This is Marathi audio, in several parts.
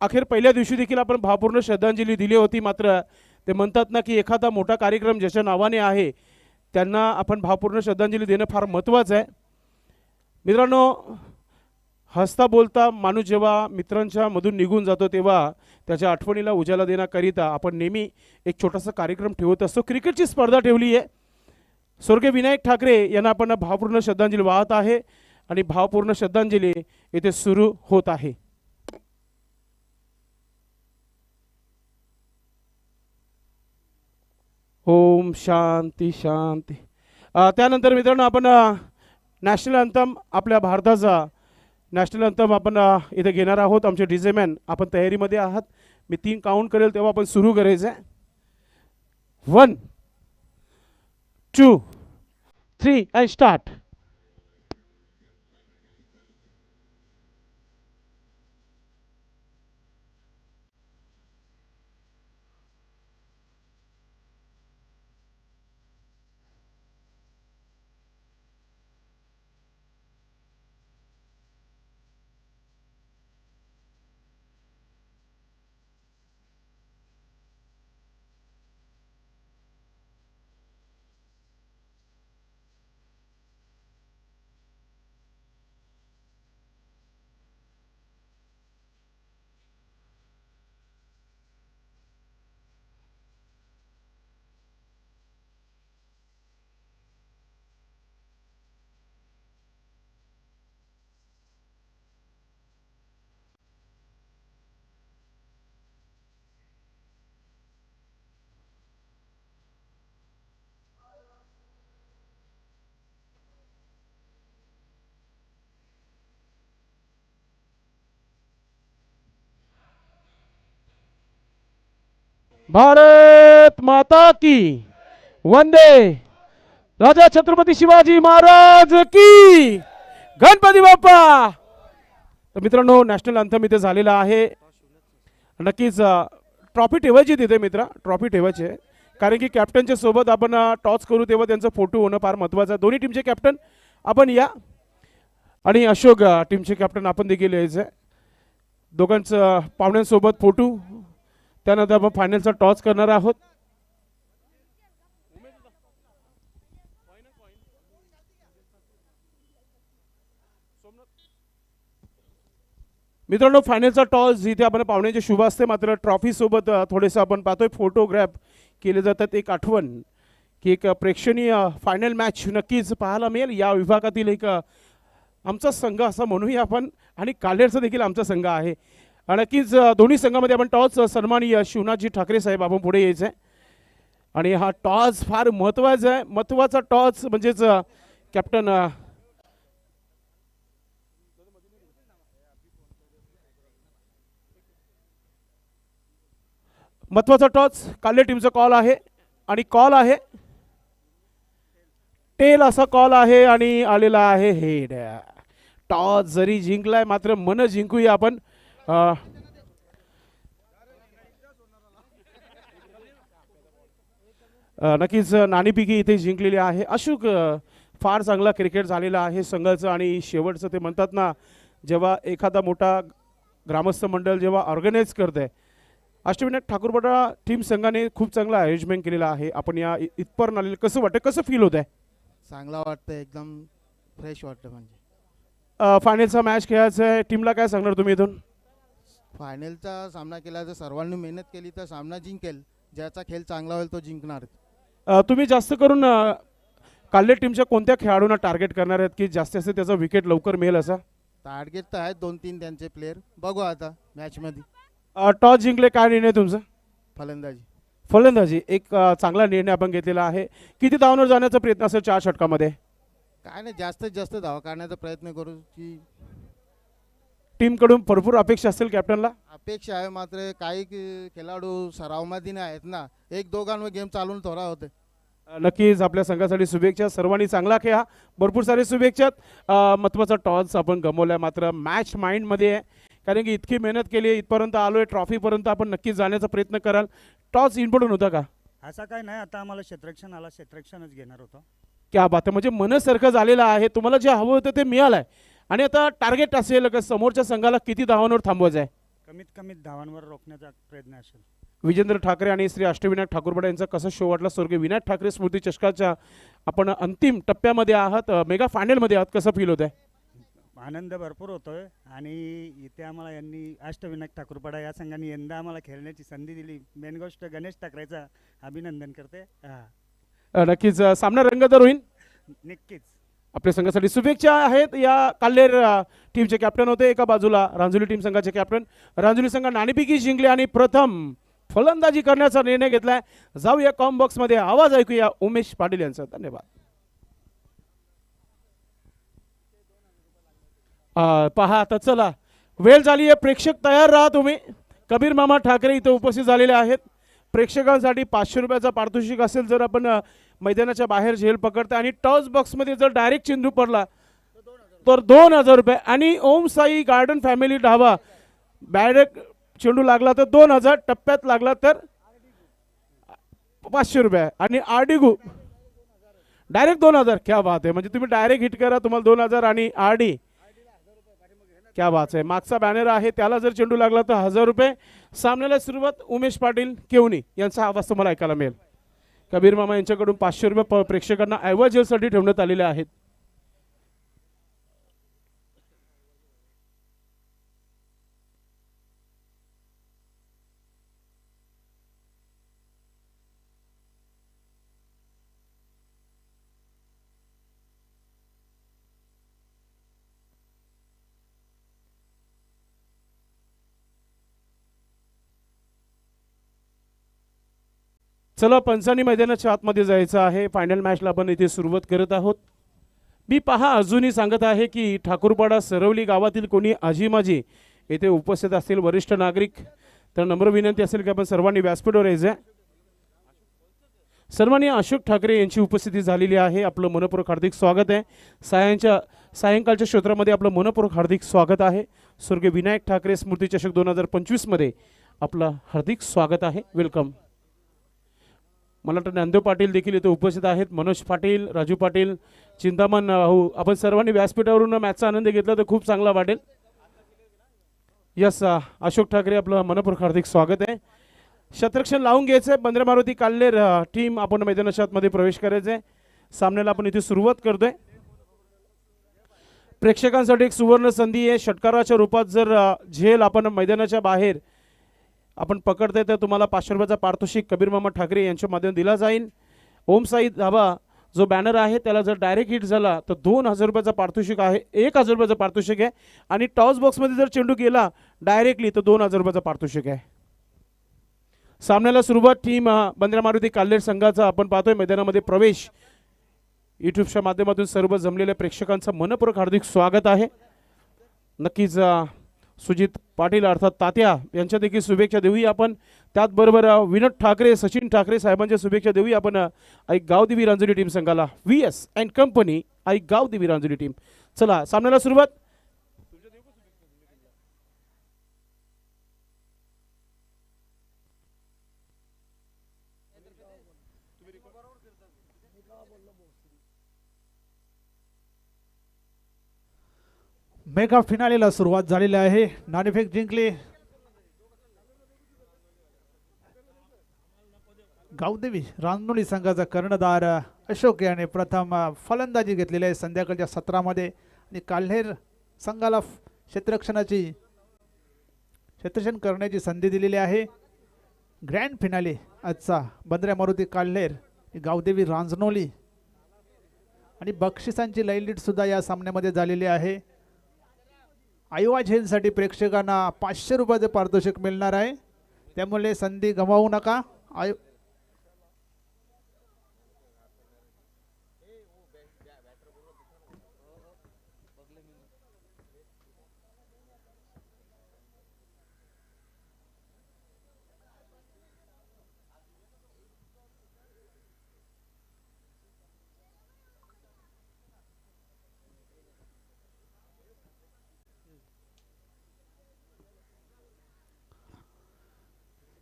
अखेर पहिल्या दिवशी देखील आपण भावपूर्ण श्रद्धांजली दिली होती, मात्र ते म्हणतात ना की एखादा मोठा कार्यक्रम ज्याच्या नावाने आहे त्यांना आपण भावपूर्ण श्रद्धांजली देणं फार महत्त्वाचं आहे. मित्रांनो, हसता बोलता माणूस जेव्हा मित्रांच्या मधून निघून जातो तेव्हा त्याच्या आठवणीला उजाला देण्याकरिता आपण नेहमी एक छोटासा कार्यक्रम ठेवत असतो. क्रिकेटची स्पर्धा ठेवली आहे. स्वर्गीय विनायक ठाकरे यांना आपण भावपूर्ण श्रद्धांजली वाहत आहे आणि भावपूर्ण श्रद्धांजली येथे सुरू होत आहे. ओम शांती शांती. त्यानंतर मित्रांनो आपण नॅशनल अँथम, आपल्या भारताचा नॅशनल अँथम आपण इथे घेणार आहोत. आमचे डीजे मॅन आपण तयारीमध्ये आहात. मी 3 काउंट करेल तेव्हा आपण सुरू करायचं आहे. 1 2 3 अँड स्टार्ट. भारत माता की वंदे. राजा छत्रपती शिवाजी महाराज की. गणपती बाप्पा. तर मित्रांनो, नॅशनल अँथम इथे झालेला आहे. नक्कीच ट्रॉफी ठेवायची तिथे मित्रा, ट्रॉफी ठेवायची आहे, कारण की कॅप्टनच्या सोबत आपण टॉस करू तेव्हा त्यांचा फोटो होणं फार महत्त्वाचं आहे. दोन्ही टीमचे कॅप्टन आपण या आणि अशोक टीमचे कॅप्टन आपण देखील यायचं आहे. दोघांचं पाहुण्यांसोबत फोटो. त्यानंतर आपण फायनलचा टॉस करणार आहोत. मित्रांनो, फायनलचा टॉस जिथे आपण पाहुण्याचे शुभ असते, मात्र ट्रॉफी सोबत थोडेसे आपण पाहतोय फोटोग्राफ केले जातात. एक आठवण की एक प्रेक्षणीय फायनल मॅच नक्कीच पाहायला मिळेल. या विभागातील एक आमचा संघ असं म्हणूया आपण, आणि कालेरचा देखील आमचा संघ आहे. नक्कीच दोन्ही संघामध्ये आपण टॉस सन्माननीय शिवनाथजी ठाकरे साहेब आपण पुढे यायचं आहे. आणि हा टॉस फार महत्त्वाचा आहे. महत्त्वाचा टॉस म्हणजेच कॅप्टन महत्त्वाचा टॉस काले टीमचा कॉल आहे आणि कॉल आहे टेल असा कॉल आहे आणि आलेला आहे हेड. टॉस जरी जिंकलाय मात्र मन जिंकूया आपण. नक्कीच नाणेफेकी इथे जिंकलेली आहे. अशोक फार चांगला क्रिकेट झालेला आहे संघाचं. आणि शेवटचं ते म्हणतात ना, जेव्हा एखादा मोठा ग्रामस्थ मंडळ जेव्हा ऑर्गनाईज करत आहे, अष्टविनायक ठाकूरपाडा टीम संघाने खूप चांगला अरेंजमेंट केलेला आहे. आपण या इथपर्यंत आलेलं कसं वाटतं, कसं फील होत आहे? चांगला वाटतं, एकदम फ्रेश वाटतं. म्हणजे फायनलचा मॅच खेळायचा आहे, टीमला काय सांगणार तुम्ही इथून? फायनलचा सामना केला तर सर्वांनी मेहनत केली तर सामना जिंकेल. ज्याचा खेळ चांगला होईल तो जिंकणार. तुम्ही जास्त करून काल्ले टीमच्या कोणत्या खेळाडूंना टार्गेट करणार आहेत की जास्तीत जास्त त्याचा विकेट लवकर मिळेल असा? टार्गेट तर आहेत 2-3 त्यांचे प्लेयर. बघू आता मॅचमध्ये. टॉस जिंकले, काय निर्णय तुमचा? फलंदाजी. फलंदाजी एक चांगला निर्णय आपण घेतलेला आहे. किती धावांवर जाण्याचा प्रयत्न असेल 4 षटकामध्ये? काय नाही, जास्तीत जास्त धावा काढण्याचा प्रयत्न करू. की टीमकडून भरपूर अपेक्षा असेल कॅप्टनला? अपेक्षा आहे, मात्र काही खेळाडू सरावमध्ये नाही आहेत ना. 1-2 गेम चालून थोडा होते. नक्कीच आपल्या संघासाठी शुभेच्छा. सर्वांनी चांगला खेळा, भरपूर सारे शुभेच्छा. महत्त्वाचा टॉस आपण गमावलाय, मात्र मॅच माइंडमध्ये आहे, कारण की इतकी मेहनत केली, इथपर्यंत आलोय, ट्रॉफीपर्यंत आपण नक्कीच जाण्याचा प्रयत्न कराल. टॉस इम्पॉर्टंट होता का? असं काय नाही, आता आम्हाला क्षेत्ररक्षण आला, क्षेत्ररक्षणच घेणार होतो. क्या बात आहे, म्हणजे मनसारखं झालेलं आहे. तुम्हाला जे हवं होतं ते मिळालं आहे. आणि आता टार्गेट असेल का समोरच्या संघाला किती धावांवर थांबवायचं आहे? कमीत कमी धावांवर रोखण्याचा प्रयत्न असेल. विजेंद्र ठाकरे आणि श्री अष्टविनायक ठाकूरपाडा यांचा कसा शो वाटला. स्वर्गीय विनायक ठाकरे स्मृती चषकाच्या आपण अंतिम टप्प्यामध्ये आहात, मेगा फायनलमध्ये आहात, कसं फील होत आहे? आनंद भरपूर होतोय आणि इथे आम्हाला यांनी अष्टविनायक ठाकूरपाडा या संघाने यंदा आम्हाला खेळण्याची संधी दिली. मेन गोष्ट गणेश ठाकरेचा अभिनंदन करते. नक्कीच सामना रंगतदार होईल. नक्कीच. आपल्या संघासाठी शुभेच्छा आहेत. या काल्हेर टीमचे कॅप्टन होते, एका बाजूला रांजुली टीम संघाचे कॅप्टन. रांजुली संघ नाणेफेकी जिंकले आणि प्रथम फलंदाजी करण्याचा निर्णय घेतलाय. जाऊया कॉम बॉक्स मध्ये, आवाज ऐकूया उमेश पाटील यांचा. धन्यवाद. पहा आता चला, वेळ झाली आहे. प्रेक्षक तयार राहा तुम्ही. कबीर मामा ठाकरे इथे उपस्थित झालेले आहेत. प्रेक्षकांसाठी 500 रुपयाचा पारितोषिक असेल जर आपण मैदानाच्या बाहेर झेल पकडता आणि टॉस बॉक्समध्ये जर डायरेक्ट चेंडू पडला तर 2000 रुपये. आणि Om Sai garden family dhaba direct चेंडू लागला तर 2000, टप्प्यात लागला तर 500 रुपये. आणि आरडी डायरेक्ट 2000. क्या बात आहे, म्हणजे तुम्ही डायरेक्ट हिट करा, तुम्हाला 2000 आणि आरडी. क्या बात आहे. मागचा बॅनर आहे त्याला जर चेंडू लागला तर 1000 रुपये. सामन्याला सुरुवात उमेश पाटील केवनी यांचा आवाज तुम्हाला ऐकायला मिळेल. कबीर मामा यांच्याकडून 500 रुपये प्रेक्षकांना ऐवज जेलसाठी ठेवण्यात आलेले आहेत. चला, पंचानी मैदानाच्या आतमध्ये जायचं आहे. फायनल मॅचला आपण इथे सुरुवात करत आहोत. मी पहा अजूनही सांगत आहे की ठाकूरपाडा सरवली गावातील कोणी आजीमाजी येथे उपस्थित असतील वरिष्ठ नागरिक तर नम्र विनंती असेल की आपण सर्वांनी व्यासपीठावर यायचं. सर्वांनी अशोक ठाकरे यांची उपस्थिती झालेली आहे. आपलं मनपूर्वक हार्दिक स्वागत आहे. सायंकाळच्या क्षेत्रामध्ये आपलं मनपूर्वक हार्दिक स्वागत आहे. स्वर्गीय विनायक ठाकरे स्मृती चषक 2025 मध्ये आपलं हार्दिक स्वागत आहे. वेलकम. मला वाटतं ज्ञानदेव पाटील देखील इथे उपस्थित आहेत. मनोज पाटील, राजू पाटील, चिंतामण हो, आपण सर्वांनी व्यासपीठावरून मॅचचा आनंद घेतला तर खूप चांगला वाटेल. यस, अशोक ठाकरे आपलं मनपूर्वक हार्दिक स्वागत आहे. शतरक्षण लावून घ्यायचं आहे. बंद्रा मारुती काल्हेर टीम आपण मैदानाच्या आतमध्ये प्रवेश करायचं आहे. सामन्याला आपण इथे सुरुवात करतोय. प्रेक्षकांसाठी एक सुवर्ण संधी आहे. षटकाराच्या रूपात जर झेल आपण मैदानाच्या बाहेर आपण पकडताय तर तुम्हाला 500 रुपयाचा पारितोषिक कबीर मामा ठाकरे यांच्या माध्यमातून दिला जाईल. ओम साई धाबा जो बॅनर आहे त्याला जर डायरेक्ट हिट झाला तर 2000 रुपयाचा पारितोषिक आहे. 1000 रुपयाचा पारितोषिक आहे. आणि टॉस बॉक्समध्ये जर चेंडू गेला डायरेक्टली तर 2000 रुपयाचा पारितोषिक आहे. सामन्याला सुरुवात टीम बंद्रा मारुती काल्हेर संघाचा आपण पाहतोय मैदानामध्ये प्रवेश. यूट्यूबच्या माध्यमातून सर्व जमलेल्या प्रेक्षकांचं मनपूर्वक हार्दिक स्वागत आहे. नक्कीच सुजित पाटील अर्थात तात्या यांच्या देखील शुभेच्छा देऊया आपण. त्याचबरोबर विनोद ठाकरे, सचिन ठाकरे साहेबांच्या शुभेच्छा देऊया आपण ऐक गावदेवी रांजुली टीम संघाला. VS अँड कंपनी ऐक गावदेवी रांजुली टीम. चला, सामन्याला सुरुवात. मेगा फिनालेला सुरुवात झालेली आहे. नाणेफेक जिंकले गावदेवी रांजुली संघाचा कर्णधार अशोक याने प्रथम फलंदाजी घेतलेली आहे संध्याकाळच्या सत्रामध्ये. आणि काल्हेर संघाला क्षेत्ररक्षण करण्याची संधी दिलेली आहे. ग्रँड फिनाले आजचा बंद्रा मारुती काल्हेर गावदेवी रांजनोली आणि बक्षिसांची लयलीट सुद्धा या सामन्यामध्ये झालेली आहे. आयोवा झेलसाठी प्रेक्षकांना 500 रुपयाचे पारितोषिक मिळणार आहे. त्यामुळे संधी गमावू नका.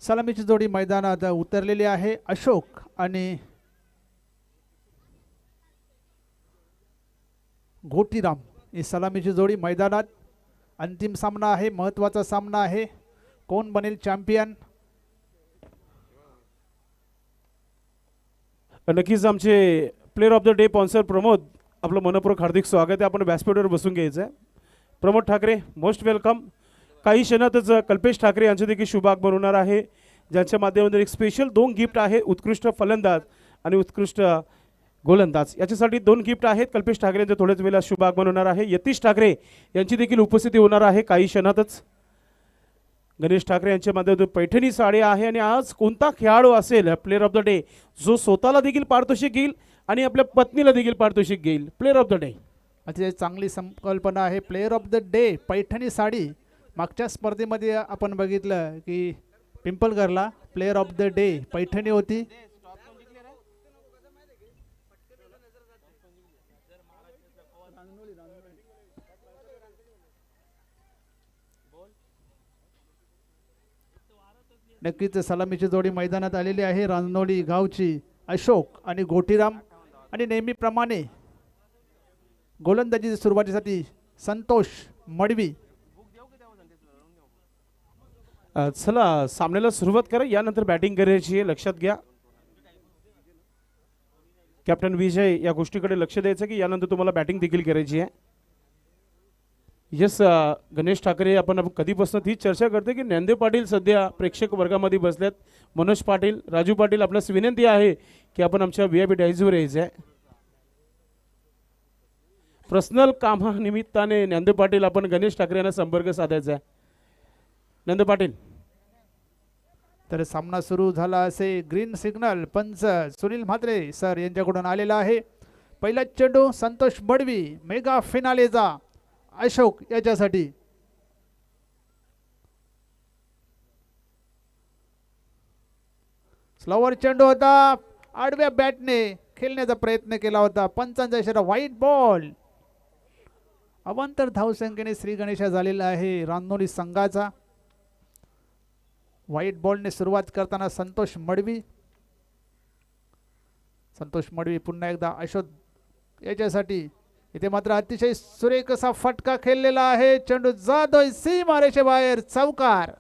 सलामीची जोडी मैदानात उतरलेली आहे. अशोक आणि घोटीराम ही सलामीची जोडी मैदानात. अंतिम सामना आहे, महत्त्वाचा सामना आहे. कोण बनेल चॅम्पियन? नक्कीच आमचे player of the day sponsor Pramod, आपलं मनपूर्वक हार्दिक स्वागत आहे. आपण व्यासपीठावर बसून घ्यायचं आहे. Pramod Thackeray most welcome. काही क्षणातच कल्पेश ठाकरे यांचे देखील शुभ आगमन होणार आहे, ज्यांच्या माध्यमातून एक स्पेशल 2 गिफ्ट आहे. उत्कृष्ट फलंदाज आणि उत्कृष्ट गोलंदाज याच्यासाठी 2 गिफ्ट आहेत. कल्पेश ठाकरे यांचं थोड्याच वेळेला शुभ आगमन होणार आहे. यतीश ठाकरे यांची देखील उपस्थिती होणार आहे काही क्षणातच. गणेश ठाकरे यांच्या माध्यमातून पैठणी साडी आहे. आणि आज कोणता खेळाडू असेल प्लेअर ऑफ द डे जो स्वतःला देखील पारितोषिक घेईल आणि आपल्या पत्नीला देखील पारितोषिक घेईल? प्लेअर ऑफ द डे अतिशय चांगली संकल्पना आहे. Player of the day Paithani sari. मागच्या स्पर्धेमध्ये आपण बघितलं की पिंपलगरला player of the day Paithani होती. नक्कीच सलामीची जोडी मैदानात आलेली आहे. रांजनोली गावची अशोक आणि गोटीराम. आणि नेहमीप्रमाणे गोलंदाजी सुरुवातीसाठी संतोष मडवी. चला सामन्याला सुरुवात करा. यानंतर बॅटिंग करायची आहे, लक्षात घ्या. कॅप्टन विजय या गोष्टीकडे लक्ष द्यायचं की यानंतर तुम्हाला बॅटिंग देखील करायची आहे. यस गणेश ठाकरे, आपण कधीपासून ती चर्चा करते की ज्ञानदेव पाटील सध्या प्रेक्षक वर्गामध्ये बसल्यात. मनोज पाटील, राजू पाटील, आपल्यास विनंती आहे की आपण आमच्या VIP डायझीवर यायचं आहे. पर्सनल कामानिमित्ताने ज्ञानदेव पाटील, आपण गणेश ठाकरे यांना संपर्क साधायचा आहे. ज्ञानदेव पाटील. तर सामना सुरू झाला असे ग्रीन सिग्नल पंच सुनील म्हात्रे सर यांच्याकडून आलेला आहे. पहिला चेंडू संतोष मडवी, मेगा फिनालेचा अशोक याच्यासाठी. स्लोवर चेंडू होता, आडव्या बॅटने खेळण्याचा प्रयत्न केला होता. पंचांचा इशारा व्हाईट बॉल. अवांतर धावसंख्येने श्री गणेशा झालेला आहे रांजनोली संघाचा. व्हाईट बॉलने सुरुवात करताना संतोष मडवी. संतोष मडवी पुन्हा एकदा अशोक याच्यासाठी. इथे मात्र अतिशय सुरेख असा फटका खेळलेला आहे. चेंडू जातोय सीमारेषे बाहेर, चौकार.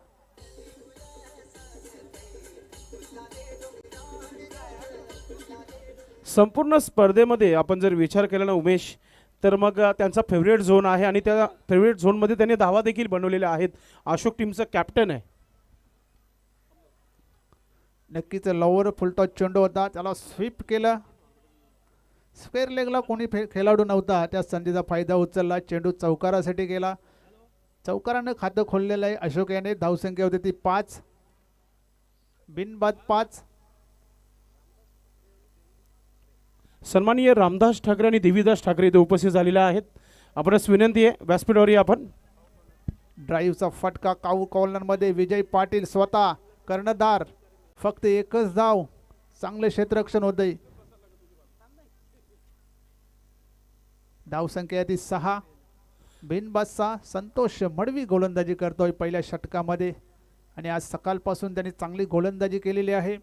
संपूर्ण स्पर्धेमध्ये आपण जर विचार केला ना उमेश, तर मग त्यांचा फेवरेट झोन आहे आणि त्या फेवरेट झोनमध्ये त्यांनी धावा देखील बनवलेल्या आहेत. अशोक टीमचा कॅप्टन आहे. नक्कीच लॉवर फुलटॉस चेंडू होता, त्याला स्वीप केलं. स्क्वेअर लेगला कोणी खेळाडू नव्हता, त्या संधीचा फायदा उचलला. चेंडू चौकारासाठी गेला. चौकारानं खातं खोललेलं आहे अशोक याने. धावसंख्या होती ती 5, बिनबाद 5. सन्माननीय रामदास ठाकरे आणि देवीदास ठाकरे इथे उपस्थित झालेले आहेत. आपणास विनंती आहे व्यासपीठावर या आपण. ड्राईव्हचा फटका कॉर्नरमध्ये विजय पाटील स्वतः कर्णधार. फक्त एकच धाव, चांगले क्षेत्ररक्षण होते. धावसंख्या ती 6, बिनबाद 6. संतोष मडवी गोलंदाजी करतोय पहिल्या षटकामध्ये आणि आज सकाळपासून त्यांनी चांगली गोलंदाजी केलेली आहे.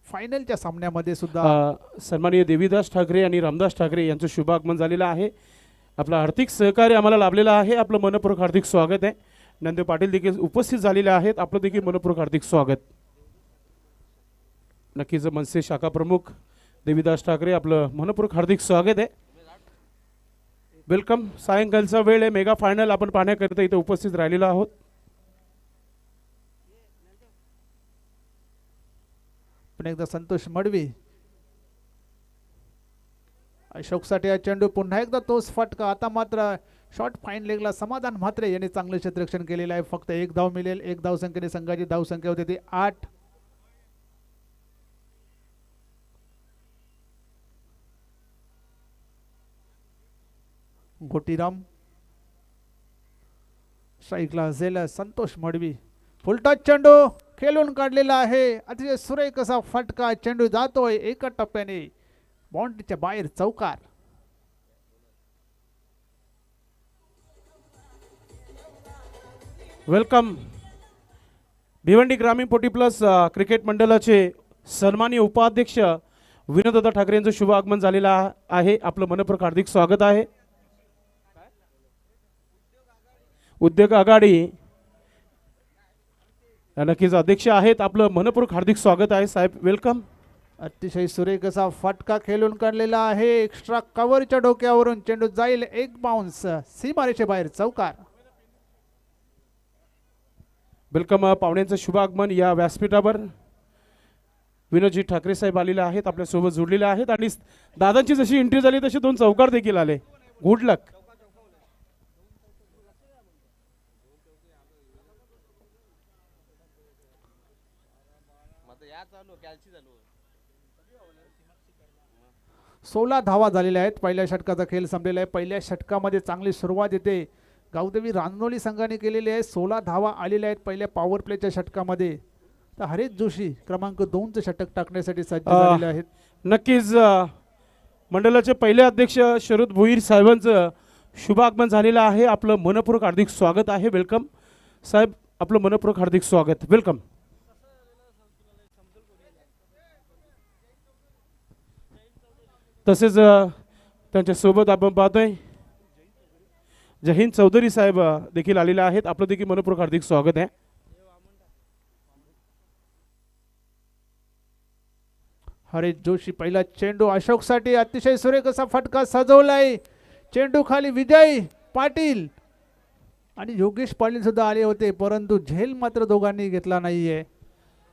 फायनलच्या सामन्यामध्ये सुद्धा सन्माननीय देवीदास ठाकरे आणि रामदास ठाकरे यांचं शुभ आगमन झालेलं आहे. आपलं आर्थिक सहकार्य आम्हाला लाभलेलं आहे. आपलं मनपूर्वक हार्दिक स्वागत आहे. ज्ञानदेव पाटील देखील उपस्थित झालेले आहेत. आपलं देखील मनपूर्वक हार्दिक स्वागत. नक्कीच मनसे शाखा प्रमुख देवीदास ठाकरे, आपलं मनपूर्वक हार्दिक स्वागत आहे. वेलकम. सायंकाळचा वेळ आहे, मेगा फायनल आपण पाहण्याकरिता इथे उपस्थित राहिलेलो आहोत. पण एकदा संतोष मडवी. अशोकसाठी हा चेंडू, पुन्हा एकदा तोच फटका. आता मात्र शॉर्ट फाईन लेगला समाधान म्हात्रे यांनी चांगले क्षेत्ररक्षण केलेलं आहे. फक्त 1 धाव मिळेल. 1 धावसंख्येने संघाची धावसंख्या होती ती 8. गोटीराम स्ट्राईकला असेल. संतोष मडवी फुलटॉस चेंडू खेळून काढलेला आहे. अतिशय सुरेख असा फटका. चेंडू जातोय एका टप्प्याने बाउंड्रीच्या बाहेर, चौकार. वेलकम. भिवंडी ग्रामीण पोटी प्लस क्रिकेट मंडळाचे सन्माननीय उपाध्यक्ष विनोददादा ठाकरे यांचं शुभ आगमन झालेलं आहे. आपलं मनपूर्वक हार्दिक स्वागत आहे. उद्योग आघाडी नक्कीच अध्यक्ष आहेत, आपलं मनपूर्वक हार्दिक स्वागत आहे साहेब, वेलकम. अतिशय सुरेख असा फटका खेळून काढलेला आहे. एक्स्ट्रा कव्हरच्या डोक्यावरून चेंडू जाईल, एक बाउन्स सीमारेषे बाहेर, चौकार. वेलकम. पाहुण्यांचं शुभ आगमन या व्यासपीठावर विनोदजी ठाकरे साहेब आलेले आहेत, आपल्यासोबत जोडलेले आहेत आणि दादांची जशी एंट्री झाली तसे 2 चौकार देखील आले. गुड लक. सोळा धावा झालेल्या आहेत. पहिल्या षटकाचा खेळ संपलेला आहे. पहिल्या षटकामध्ये चांगली सुरुवात येते गावदेवी रांजनोली संघाने केलेली आहे. 16 धावा आलेल्या आहेत पहिल्या पॉवर प्लेच्या षटकामध्ये. तर हरेश जोशी क्रमांक 2चं षटक टाकण्यासाठी सज्ज झालेले आहेत. नक्कीच मंडळाचे पहिले अध्यक्ष शरद भोईर साहेबांचं शुभ आगमन झालेलं आहे, आपलं मनपूर्वक हार्दिक स्वागत आहे. वेलकम साहेब, आपलं मनपूर्वक हार्दिक स्वागत, वेलकम. तसेच त्यांच्यासोबत आपण पाहतोय जहीन चौधरी साहेब देखील आलेले आहेत, आपलं देखील मनपूर्वक हार्दिक स्वागत आहे. हरेश जोशी पहिला चेंडू अशोकसाठी अतिशय सुरेख असा फटका सजवलाय. चेंडू खाली विजय पाटील आणि योगेश पाटील सुद्धा आले होते, परंतु झेल मात्र दोघांनी घेतला नाहीये.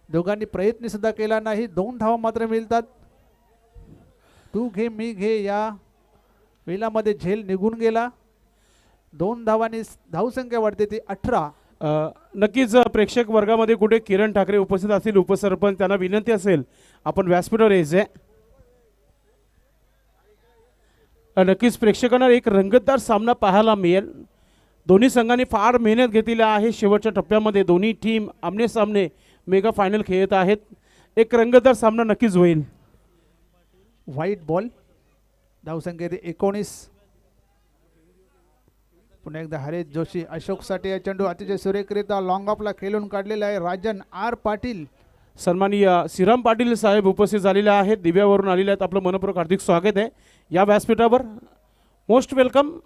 दोघांनी प्रयत्न सुद्धा केला नाही. 2 धावा मात्र मिळतात. तू घे मी घे या वेळामध्ये झेल निघून गेला. 2 धावांनी धावसंख्या वाढते ती 18. नक्कीच प्रेक्षक वर्गामध्ये कुठे किरण ठाकरे उपस्थित असतील, उपसरपंच, त्यांना विनंती असेल आपण व्यासपीठावर यायचे. नक्कीच प्रेक्षकांना एक रंगतदार सामना पाहायला मिळेल. दोन्ही संघांनी फार मेहनत घेतलेली आहे. शेवटच्या टप्प्यामध्ये दोन्ही टीम आमने सामने मेगा फायनल खेळत आहेत. एक रंगतदार सामना नक्कीच होईल. व्हाईट बॉल, धावसंख्या 19. पुन्हा एकदा हरेश जोशी अशोकसाठी या चेंडू अतिशय सुरेखरित्या लॉंग ऑफला खेळून काढलेला आहे. राजन आर पाटील, सन्माननीय श्रीराम पाटील साहेब उपस्थित झालेले आहेत, दिव्यावरून आलेले आहेत, आपलं मनपूर्वक हार्दिक स्वागत आहे या व्यासपीठावर. Most welcome.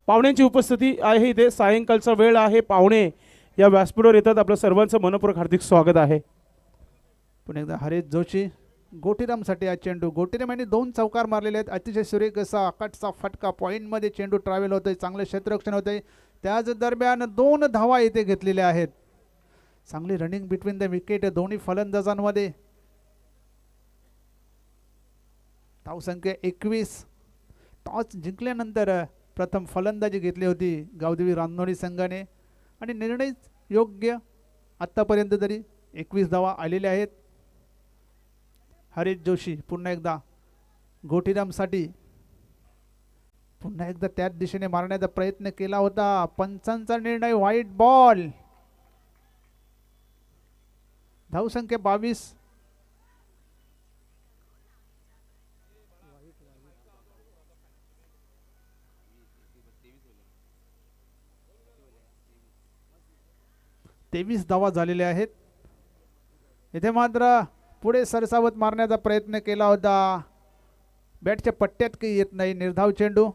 पाहुण्यांची उपस्थिती आहे इथे, सायंकाळचा वेळ आहे, पाहुणे या व्यासपीठावर येतात, आपलं सर्वांचं मनपूर्वक हार्दिक स्वागत आहे. पुन्हा एकदा हरेश जोशी गोटीरामसाठी हा चेंडू. गोटीराम यांनी 2 चौकार मारलेले आहेत. अतिशय सुरेख असा अकटचा फटका, पॉईंटमध्ये चेंडू ट्रॅव्हल होतोय, चांगलं क्षेत्ररक्षण होतंय. त्याच दरम्यान 2 धावा इथे घेतलेल्या आहेत. चांगली रनिंग बिटवीन द विकेट दोन्ही फलंदाजांमध्ये. धावसंख्या 21. टॉस जिंकल्यानंतर प्रथम फलंदाजी घेतली होती गावदेवी रांजनोली संघाने आणि निर्णय योग्य. आत्तापर्यंत तरी 21 धावा आलेल्या आहेत. हरेश जोशी पुन्हा एकदा गोटीरामसाठी पुन्हा एकदा त्याच दिशेने मारण्याचा प्रयत्न केला होता. पंचांचा निर्णय व्हाईट बॉल. धावसंख्या 22. तेवीस धावा झालेल्या आहेत. इथे मात्र पुढे सरसावत मारण्याचा प्रयत्न केला होता. बॅटच्या पट्ट्यात काही येत नाही. निर्धाव चेंडू.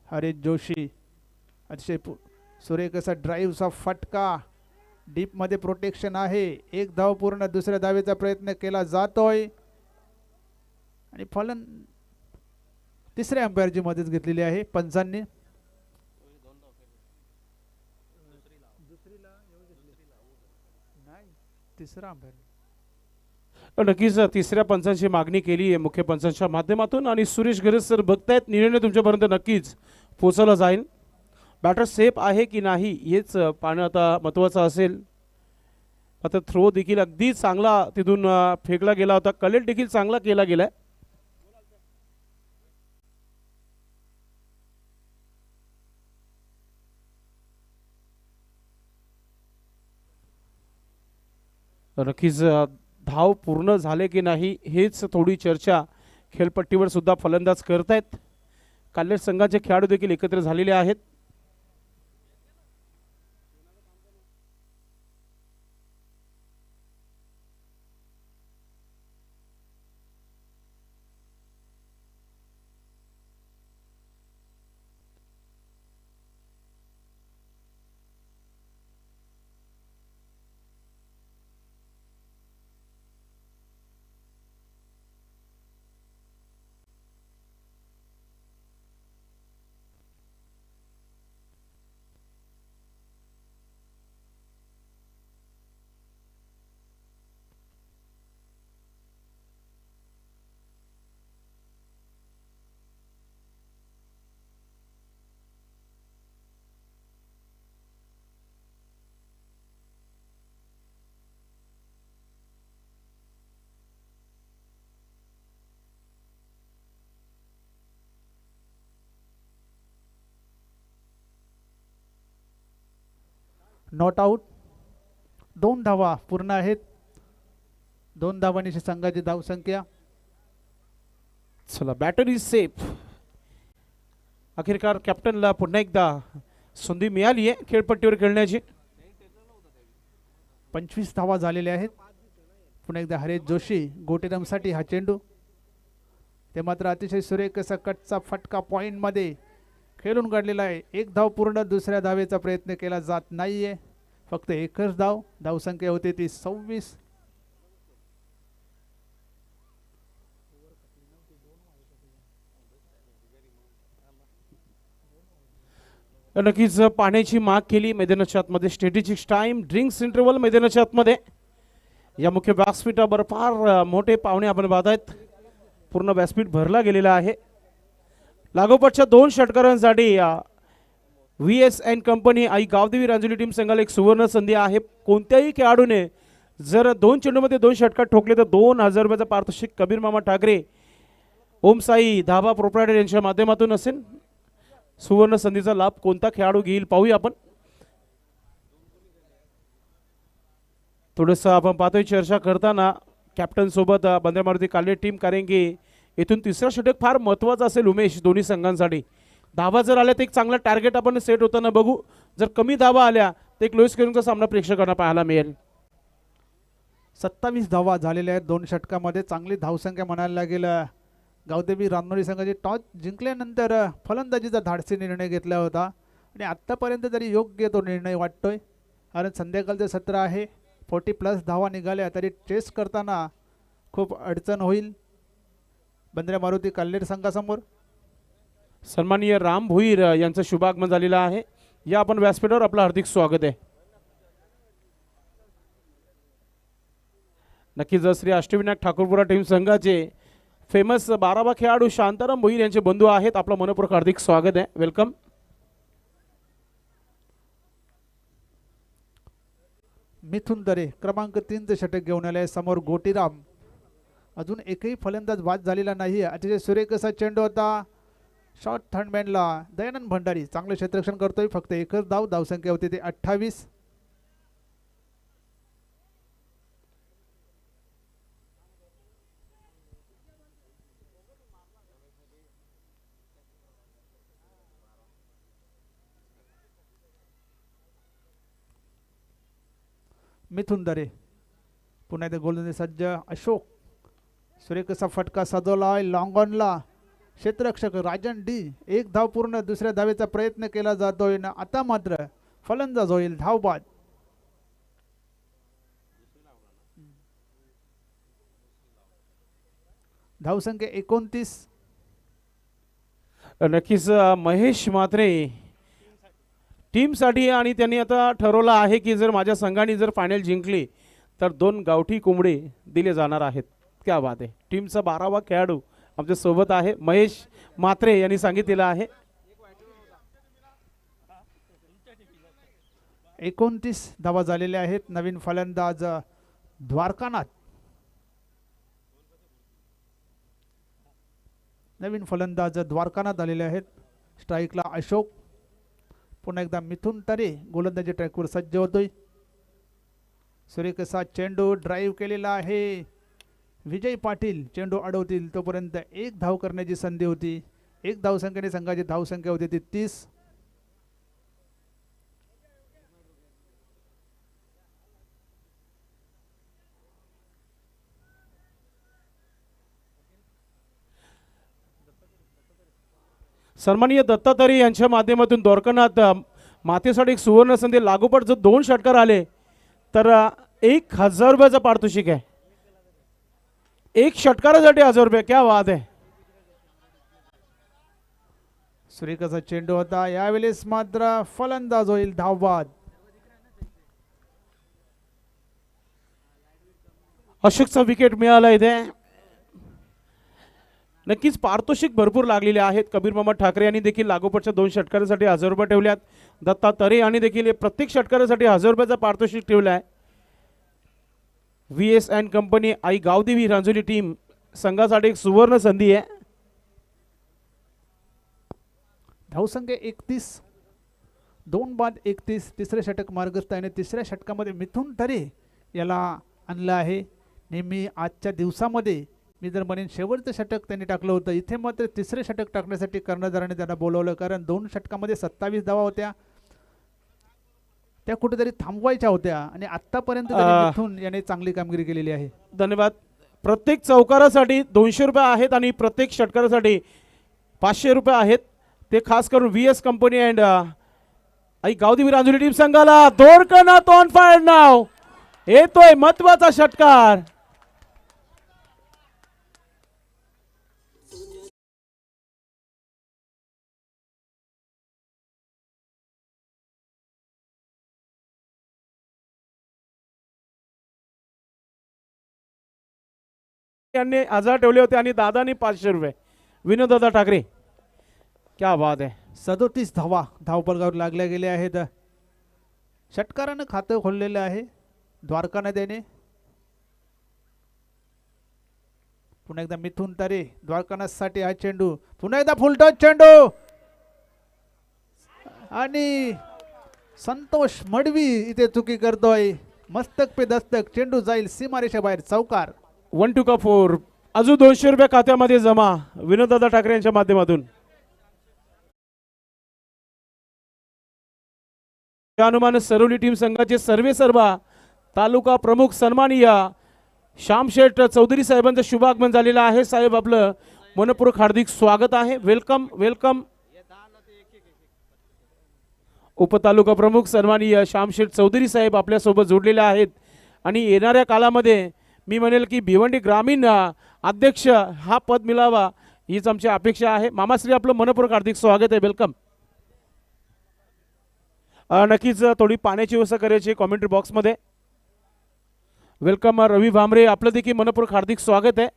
हरेश जोशी अतिशय सुरेख असा ड्राईव्हचा फटका. डीपमध्ये प्रोटेक्शन आहे. 1 धाव पूर्ण. दुसऱ्या धावेचा प्रयत्न केला जातोय आणि फलन तिसऱ्या अंपायरची मदत घेतलेली आहे पंचांनी. तिसरा अंपायर नक्कीच तिसऱ्या पंचांची मागणी केली आहे मुख्य पंचांच्या माध्यमातून आणि सुरेश गरज सर बघतायत, निर्णय तुमच्यापर्यंत नक्कीच पोहोचवला जाईल. बॅटर सेफ आहे की नाही हेच पाहणं आता महत्त्वाचं असेल. आता थ्रो देखील अगदी चांगला तिथून फेकला गेला होता. कलेक्ट देखील चांगला केला गेला. नक्कीच धाव पूर्ण झाले की नाही हेच थोडी चर्चा खेळपट्टीवर सुद्धा फलंदाज करतायत. काल्हेर संघाचे खेळाडू देखील एकत्र झालेले आहेत. Not out. 2 धावा पूर्ण आहेत. 2 धावांची संघाची धावसंख्या. चला बॅटर इज सेफ. अखेरकार कॅप्टनला पुन्हा एकदा संधी मिळाली आहे खेळपट्टीवर खेळण्याची. 25 धावा झालेल्या आहेत. पुन्हा एकदा हरेश जोशी गोटीरमसाठी हा चेंडू. ते मात्र अतिशय सुरेख असा कटचा फटका पॉईंटमध्ये खेळून काढलेला आहे. 1 धाव पूर्ण. दुसऱ्या धावेचा प्रयत्न केला जात नाहीये. फक्त एकच धाव. धावसंख्या होती ती 26. नक्कीच पाण्याची माग केली मैदानाच्या आतमध्ये. स्ट्रॅटेजिक टाइम ड्रिंक्स इंटरवल मैदानाच्या आतमध्ये. या मुख्य व्यासपीठावर फार मोठे पाहुणे आपण पाहत आहेत. पूर्ण व्यासपीठ भरला गेलेला आहे. लागोपाठच्या 2 षटकारांसाठी VS&Co company Aai Gavdevi Ranjoli team संघाला एक सुवर्ण संधी आहे. कोणत्याही खेळाडूने जर 2 चेंडूमध्ये 2 षटकार ठोकले तर 2000 रुपयाचा पारितोषिक कबीर मामा ठाकरे ओम साई धाबा प्रोप्रायटर यांच्या माध्यमातून असेल. सुवर्ण संधीचा लाभ कोणता खेळाडू घेईल पाहूया आपण. थोडंसं आपण पाहतोय चर्चा करताना कॅप्टन सोबत बंद्रा मारुती काल्हे टीम, कारण की इथून तिसरा षटक फार महत्त्वाचं असेल उमेश दोन्ही संघांसाठी. धावा जर आल्या तर एक चांगला टार्गेट आपण सेट होताना बघू. जर कमी धावा आल्या तर एक लोईस केलूनचा सामना प्रेक्षकांना पाहायला मिळेल. 27 धावा झालेल्या आहेत 2 षटकामध्ये. चांगली धावसंख्या म्हणायला लागेल. गावदेवी रांजोली संघाची टॉस जिंकल्यानंतर फलंदाजीचा धाडसी निर्णय घेतला होता आणि आत्तापर्यंत तरी योग्य तो निर्णय वाटतोय. कारण संध्याकाळचं सत्र आहे. 40+ धावा निघाल्या तरी चेस करताना खूप अडचण होईल बंद्रा मारुती काल्हेर संघासमोर. सन्माननीय राम भोईर यांचं शुभागमन झालेलं आहे. या आपण व्यासपीठावर आपलं हार्दिक स्वागत आहे. नक्कीच श्री अष्टविनायक ठाकूरपुरा टीम संघाचे फेमस 12वा खेळाडू शांताराम भोईर यांचे बंधू आहेत. आपलं मनपूर्वक हार्दिक स्वागत आहे. वेलकम. मिथुन दरे क्रमांक 3चं षटक घेऊन आले. समोर गोटीराम. अजून एकही फलंदाज बाद झालेला नाही. अतिशय सुरेख असा चेंडू होता. शॉर्ट थर्डमॅनला दयानंद भंडारी चांगलं क्षेत्ररक्षण करतोय. फक्त एकच धाव. धावसंख्या होती ते 28. मिथुन दरे पुन्हा एकदा गोलंदाजी सज्ज. अशोक सुरेख असा फटका सजवला लॉंग ऑनला. क्षेत्ररक्षक राजन डी. 1 धाव पूर्ण. दुसऱ्या धावेचा प्रयत्न केला जातोय ना. आता मात्र फलंदाज होईल धावबाद. धावसंख्या 29. नक्कीच महेश म्हात्रे टीमसाठी आणि त्यांनी आता ठरवलं आहे की जर माझ्या संघाने जर फायनल जिंकली तर 2 गावठी कोंबडे दिले जाणार आहेत. क्या बात आहे. टीमचा 12वा खेळाडू आमच्या सोबत आहे. महेश म्हात्रे यांनी सांगितलेलं आहे. 29 धावा झालेल्या आहेत. नवीन फलंदाज द्वारकानाथ. नवीन फलंदाज द्वारकानाथ आलेले आहेत. स्ट्राईकला अशोक. पुन्हा एकदा मिथुन तरे गोलंदाजी ट्रॅकवर सज्ज होतोय. सुरेख असा चेंडू ड्राईव्ह केलेला आहे. विजय पाटील चेंडू अडवतील तोपर्यंत 1 धाव करण्याची संधी होती. 1 धावसंख्येने संघाची धावसंख्या होती ती 30. सन्माननीय दत्तात्रय यांच्या माध्यमातून द्वारकानाथ मातेसाठी एक सुवर्ण संधी. लागोपाठ जर 2 षटकार आले तर 1000 रुपयाचा पारितोषिक आहे. 1 षटकारासाठी 1000 रुपये. क्या बात आहे. सुरेखाचा चेंडू होता. यावेळेस मात्र फलंदाज होईल धावबाद. अशोकचा विकेट मिळाला इथे. नक्कीच पारितोषिक भरपूर लागलेले आहेत. कबीर मामा ठाकरे यांनी देखील लागोपाठच्या 2 षटकारासाठी 1000 रुपये ठेवल्यात. दत्ता तरे यांनी देखील प्रत्येक षटकारासाठी 1000 रुपयाचा पारितोषिक ठेवला आहे. VS&Co company Aai Gavdevi Ranjoli team संघासाठी एक सुवर्ण संधी आहे. धावसंख्या 31. 2 बाद 31 तिसरे षटक मार्गस्थ आहे. तिसऱ्या षटकामध्ये मिथुन तरे याला आणलं आहे. नेहमी आजच्या दिवसामध्ये मी जर म्हणेन शेवटचं षटक त्यांनी टाकलं होतं, इथे मात्र तिसरे षटक टाकण्यासाठी कर्णधाराने त्यांना बोलवलं, कारण 2 षटकामध्ये 27 धावा होत्या, त्या कुठेतरी थांबवायच्या होत्या आणि आतापर्यंत मिथुन याने चांगली कामगिरी केलेली आहे. धन्यवाद. प्रत्येक चौकारासाठी 200 रुपये आहेत आणि प्रत्येक षटकारासाठी 500 रुपये आहेत. ते खास करून VS company and Aai Gavdevi Ranjuri team संघाला. दोरकनाथ ऑन फायर नाव येतोय महत्वाचा षटकार. यांनी 1000 ठेवले होते आणि दादानी 500 रुपये. विनोददादा ठाकरे, क्या बात आहे. 37 धावा धावपलकावर लागल्या गेल्या आहेत. षटकारानं खातं खोललेलं आहे द्वारका नद्याने. पुन्हा एकदा मिथुन तरे द्वारकानाथसाठी हा चेंडू, पुन्हा एकदा फुलटॉस चेंडू आणि संतोष मडवी इथे चुकी करतोय. मस्तक पे दस्तक, चेंडू जाईल सीमारेषा बाहेर, चौकार. 1-2 अजून 200 रुपये खात्यामध्ये जमा विनोददादा ठाकरे यांच्या माध्यमातून. हनुमान सरोली टीम संघाचे सर्वेसर्वा तालुका प्रमुख सन्माननीय श्यामशेठ चौधरी साहेबांचं शुभागमन झालेलं आहे. साहेब आपलं मनपूर्वक हार्दिक स्वागत आहे. Welcome welcome. उपतालुका प्रमुख सन्माननीय श्यामशेठ चौधरी साहेब आपल्यासोबत जोडलेले आहेत आणि येणाऱ्या काळामध्ये मी म्हणेल की भिवंडी ग्रामीण अध्यक्ष हा पद मिळावा हीच आमची अपेक्षा आहे. मामाश्री आपलं मनपूर्वक हार्दिक स्वागत आहे. वेलकम. नक्कीच थोडी पाण्याची व्यवस्था करायची कॉमेंट्री बॉक्समध्ये. वेलकम रवी भांबरे, आपलं देखील मनपूर्वक हार्दिक स्वागत आहे.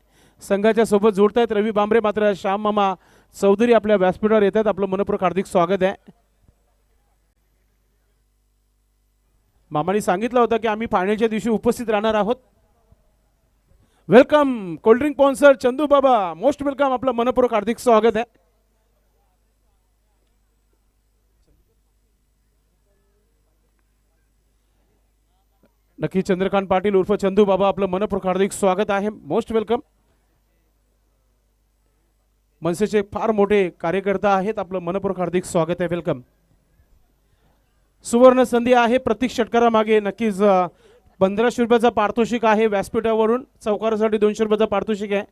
संघाच्या सोबत जोडतायत रवी भांबरे, मात्र श्याम मामा चौधरी आपल्या व्यासपीठावर येतात. आपलं मनपूर्वक हार्दिक स्वागत आहे. मामाने सांगितलं होतं की आम्ही फायनलच्या दिवशी उपस्थित राहणार आहोत. वेलकम कोल्ड्रिंक स्पॉन्सर चंदू बाबा, मोस्ट वेलकम, आपलं मनपूर्वक हार्दिक स्वागत आहे. नक्की चंद्रकांत पाटील उर्फ चंदू बाबा, आपलं मनपूर्वक हार्दिक स्वागत आहे. Most welcome. मनसेचे फार मोठे कार्यकर्ता आहेत, आपलं मनपूर्वक हार्दिक स्वागत आहे. वेलकम. सुवर्ण संधी आहे प्रत्येक षटकारामागे. नक्कीच 1500 रुपयाचा पारितोषिक आहे व्यासपीठावरून. चौकारासाठी 200 रुपयाचा पारितोषिक आहे.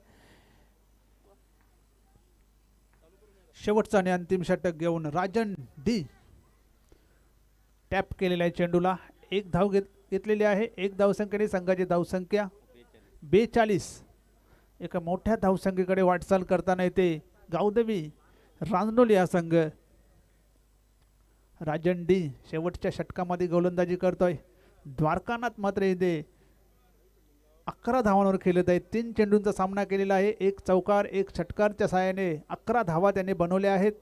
शेवटचा आणि अंतिम षटक घेऊन राजन डी टॅप केलेला आहे चेंडूला. 1 धाव घेतलेली आहे. 1 धावसंख्येने संघाची धावसंख्या 42. एका मोठ्या धावसंख्येकडे वाटचाल करताना येते गावदेवी रांजनोली हा संघ. राजन डी शेवटच्या षटकामध्ये गोलंदाजी करतोय. द्वारकानाथ मात्र इथे 11 धावांवर खेळत आहे. 3 चेंडूंचा सामना केलेला आहे. 1 चौकार 1 षटकारच्या साहाय्याने 11 धावा त्याने बनवल्या आहेत.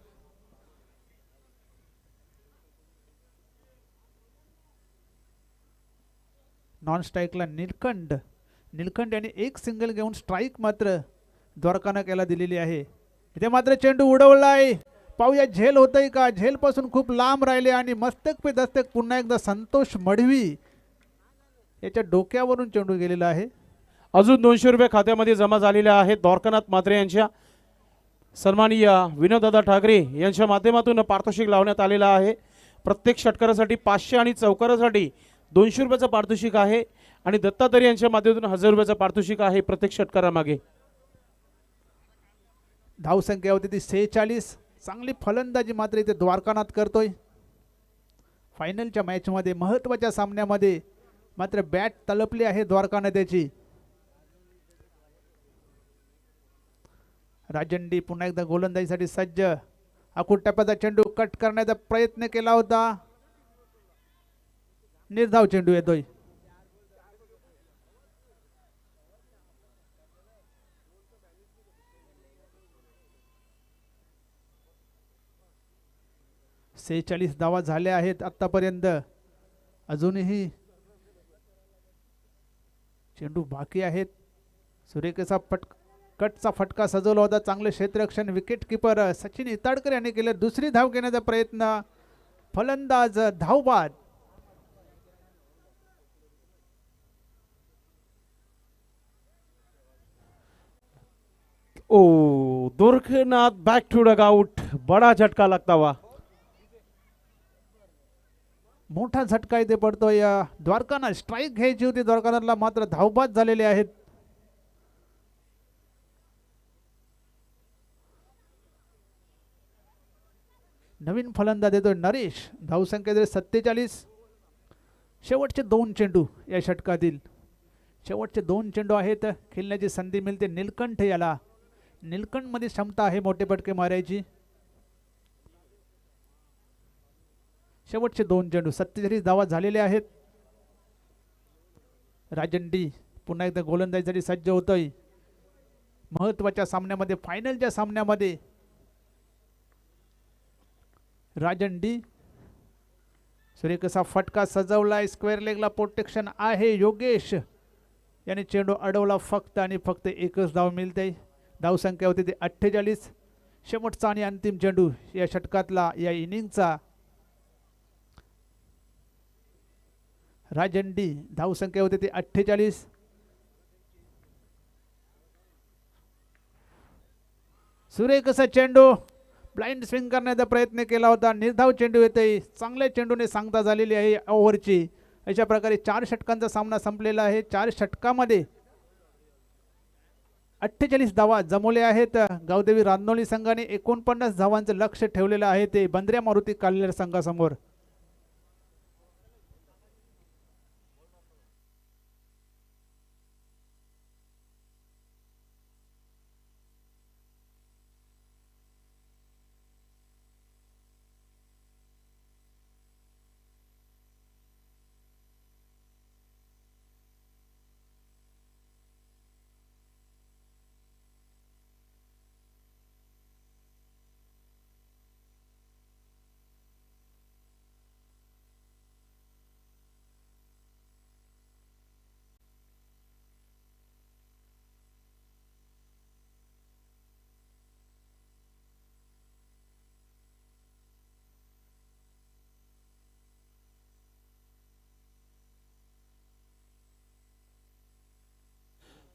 नॉन स्ट्राईकला नीलकंठ याने 1 सिंगल घेऊन स्ट्राईक मात्र द्वारकानाथ याला दिलेली आहे. इथे मात्र चेंडू उडवला आहे. पाहूया झेल होतंय का. झेल पासून खूप लांब राहिले आणि मस्तक पे दस्तक पुन्हा एकदा संतोष मडवी याच्या डोक्यावरून चेंडू गेलेला आहे. अजून 200 रुपये खात्यामध्ये जमा झालेले आहेत. द्वारकानाथ मात्रे यांच्या सन्माननीय विनोददादा ठाकरे यांच्या माध्यमातून पारितोषिक लावण्यात आलेला आहे. प्रत्येक षटकारासाठी 500 आणि चौकारासाठी 200 रुपयाचं पारितोषिक आहे आणि दत्तात्रय यांच्या माध्यमातून 1000 रुपयाचं पारितोषिक आहे प्रत्येक षटकारामागे. धावसंख्या होती ती 46. चांगली फलंदाजी मात्र इथे द्वारकानाथ करतोय. फायनलच्या मॅचमध्ये महत्त्वाच्या सामन्यामध्ये मात्र बॅट तळपली आहे द्वारकानाथाची. राजंडी पुन्हा एकदा गोलंदाजीसाठी सज्ज. आखूड टप्प्याचा चेंडू कट करण्याचा प्रयत्न केला होता. निर्धाव चेंडू येतोय. सेहेचाळीस धावा झाल्या आहेत आतापर्यंत. अजूनही चेंडू बाकी आहेत. सुरेखेचा कटचा फटका सजवला होता. चांगले क्षेत्ररक्षण विकेट किपर सचिन इताडकर यांनी केलं. दुसरी धाव घेण्याचा प्रयत्न फलंदाज धावबाद. ओ दुर्गनाथ बैक टू डग आउट. बड़ा झटका लगता हुआ. मोठा झटका इथे पडतोय. द्वारकानाथ स्ट्राईक घ्यायची होती द्वारकानाथला, मात्र धावबाद झालेले आहेत. नवीन फलंदाज येतोय नरेश. धावसंख्या 47. शेवटचे 2 चेंडू या षटकातील. शेवटचे 2 चेंडू आहेत. खेळण्याची संधी मिळते नीलकंठ याला. नीलकंठ मध्ये क्षमता आहे मोठे फटके मारायची. शेवटचे 2 चेंडू. 47 धावा झालेल्या आहेत. राजन डी पुन्हा एकदा गोलंदाजीसाठी सज्ज होतोय. महत्वाच्या सामन्यामध्ये, फायनलच्या सामन्यामध्ये राजन डी. सुरेख असा फटका सजवलाय. स्क्वेअर लेगला प्रोटेक्शन आहे. योगेश याने चेंडू अडवला फक्त आणि फक्त एकच धाव मिळते. धावसंख्या होती ती 48. शेवटचा आणि अंतिम चेंडू या षटकातला, या इनिंगचा. राजन डी. धावसंख्या होती ती 48. सुरेख असा चेंडू ब्लाइंड स्विंग करण्याचा प्रयत्न केला होता. निर्धाव चेंडू येते. चांगल्या चेंडूने सांगता झालेली आहे ओव्हरची. अशा प्रकारे 4 षटकांचा सामना संपलेला आहे. 4 षटकामध्ये 48 धावा जमवल्या आहेत. गावदेवी रांजणोली संघाने 49 धावांचं लक्ष ठेवलेलं आहे ते बंद्र्या मारुती काल्हेर संघासमोर.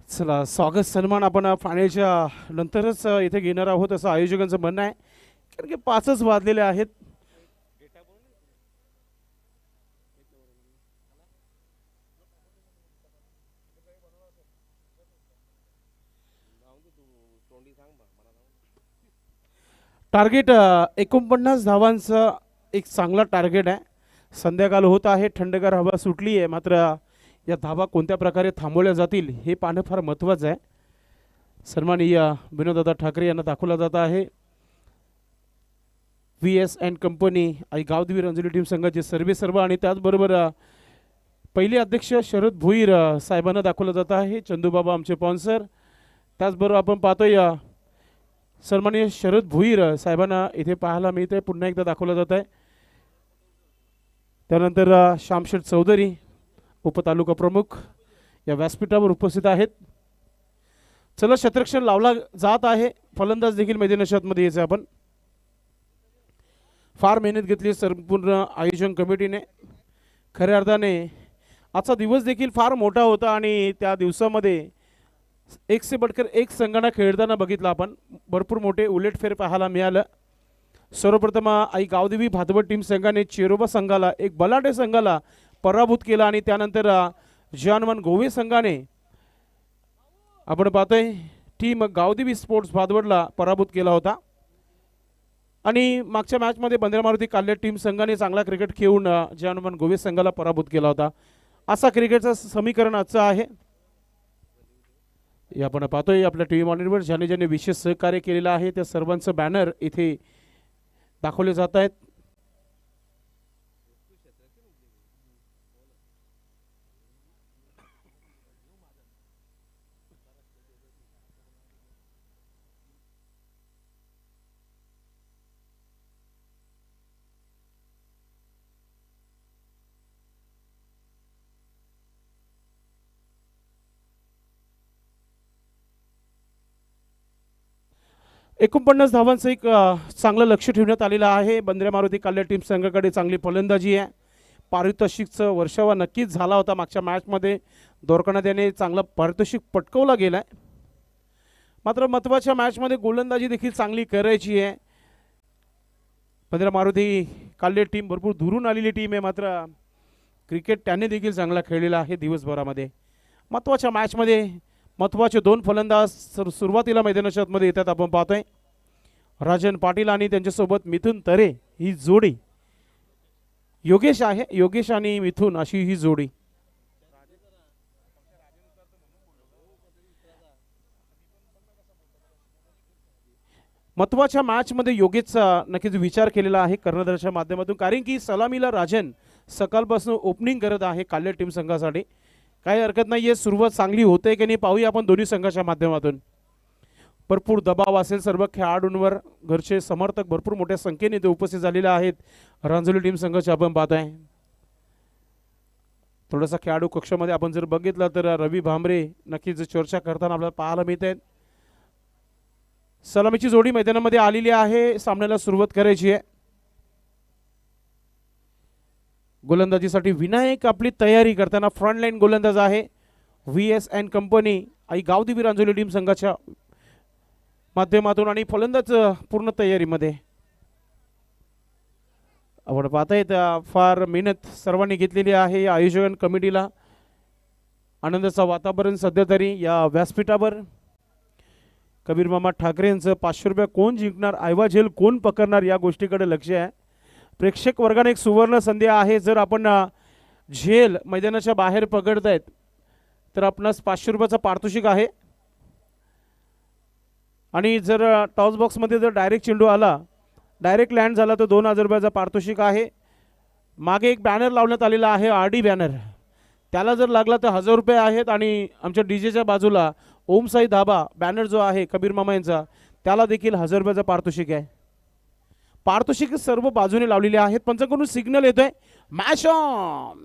चला, स्वागत सन्मान आपण फायनलच्या नंतरच इथे घेणार आहोत असं आयोजकांचं म्हणणं आहे. कारण की 5च वाजलेले आहेत. टार्गेट 49 धावांचं एक चांगला टार्गेट आहे. संध्याकाळ होत आहे, थंडगार हवा सुटली आहे, मात्र या धावा कोणत्या प्रकारे थांबवल्या जातील हे पाहणं फार महत्त्वाचं आहे. सन्माननीय विनोददादा ठाकरे यांना दाखवला जात आहे. VS&Co आणि गावदेवी रांजोली टीम संघाचे सर्व आणि त्याचबरोबर पहिले अध्यक्ष शरद भोईर साहेबांना दाखवलं जात आहे. चंदूबाबा आमचे स्पॉन्सर. त्याचबरोबर आपण पाहतोय सन्माननीय शरद भोईर साहेबांना इथे पाहायला मिळते. पुन्हा एकदा दाखवलं जात आहे. त्यानंतर श्यामशेठ चौधरी उपतालुका प्रमुख या व्यासपीठावर उपस्थित आहेत. चला, क्षेत्ररक्षण लावला जात आहे. फलंदाज देखील मैदानाच्या आतमध्ये यायचं. आपण फार मेहनत घेतली संपूर्ण आयोजन कमिटीने. खऱ्या अर्थाने आजचा दिवस देखील फार मोठा होता आणि त्या दिवसामध्ये एक से बढ़कर एक संघांना खेळताना बघितलं आपण. भरपूर मोठे उलटफेर पाहायला मिळालं. सर्वप्रथम आई गावदेवी भातबड टीम संघाने चेरोबा संघाला, एक बलाढ्य संघाला पराभूत केला आणि त्यानंतर जानवन गोवे संघाने आपण पाहतोय टीम गावदेवी स्पोर्ट्स भातबडला पराभूत केला होता. आणि मागच्या मॅचमध्ये बंद्रा मारुती काल्हेर टीम संघाने चांगला क्रिकेट खेळून जानवन गोवे संघाला पराभूत केला होता. असा क्रिकेटचं समीकरण आजचं आहे. हे आपण पाहतोय आपल्या टीव्ही मॉनिटरवर. ज्याने ज्याने विशेष सहकार्य केलेलं आहे त्या सर्वांचं बॅनर इथे दाखवले जात आहेत. 49 धावांचं एक चांगलं लक्ष ठेवण्यात आलेलं आहे. बंद्रे मारुती काल्हेर टीम संघाकडे चांगली फलंदाजी आहे. पारितोषिकचं वर्षावा नक्कीच झाला होता मागच्या मॅचमध्ये. दोरकणात याने चांगलं पारितोषिक पटकवला गेलाय. मात्र महत्त्वाच्या मॅचमध्ये गोलंदाजी देखील चांगली करायची आहे. बंद्रे मारुती काल्हेर टीम भरपूर दुरून आलेली टीम आहे. मात्र क्रिकेट त्याने देखील चांगला खेळलेला आहे दिवसभरामध्ये. महत्त्वाच्या मॅचमध्ये महत्त्वाचे 2 फलंदाज सुरुवातीला मैदानाच्या आतमध्ये येतात आपण पाहतोय. राजन पाटील आणि त्यांच्यासोबत मिथुन तरे ही जोडी. योगेश आहे, योगेश आणि मिथुन अशी ही जोडी. महत्त्वाच्या मॅचमध्ये योगेशचा नक्कीच विचार केलेला आहे कर्णधाराच्या माध्यमातून, कारण की सलामीला राजन सकाळपासून ओपनिंग करत आहे काल्हेर टीम संघासाठी. काही हरकत नाही आहे, सुरुवात चांगली होते की नाही पाहूया आपण दोन्ही संघाच्या माध्यमातून. भरपूर दबाव असेल सर्व खेळाडूंवर. घरचे समर्थक भरपूर मोठ्या संख्येने ते उपस्थित झालेले आहेत. रांजोली टीम संघाचे आपण पाहतोय. थोडासा खेळाडू कक्षामध्ये आपण जर बघितलं तर रवी भांबरे नक्कीच चर्चा करताना आपल्याला पाहायला मिळत आहेत. सलामीची जोडी मैदानामध्ये आलेली आहे. सामन्याला सुरुवात करायची आहे. गोलंदाजीसाठी विनायक आपली तयारी करताना फ्रंट लाईन गोलंदाज आहे VS&Co company Aai Gavdevi Ranjoli team संघाच्या माध्यमातून. आणि फलंदाज पूर्ण तयारीमध्ये. आपण पाहतायत फार मेहनत सर्वांनी घेतलेली आहे. या आयोजन कमिटीला आनंदाचं वातावरण सध्या तरी या व्यासपीठावर. कबीर मामा ठाकरे यांचं 500 रुपये कोण जिंकणार, आयवा झेल कोण पकडणार या गोष्टीकडे लक्ष आहे. प्रेक्षक वर्गाने एक सुवर्ण संधी आहे. जर आपण झेल मैदानाच्या बाहेर पकडतायत तर आपणास 500 रुपयाचा पारितोषिक आहे. आणि जर टॉस बॉक्समध्ये जर डायरेक्ट चेंडू आला, डायरेक्ट लँड झाला तर 2000 रुपयाचा पारितोषिक आहे. मागे एक बॅनर लावण्यात आलेला आहे RD बॅनर, त्याला जर लागला तर 1000 रुपये आहेत. आणि आमच्या डीजेच्या बाजूला ओम साई धाबा बॅनर जो आहे कबीर मामा यांचा, त्याला देखील 1000 रुपयाचा पारितोषिक आहे. पारितोषिक सर्व बाजूने लावलेले आहेत. पंचांकडून सिग्नल येतोय मॅच ऑन.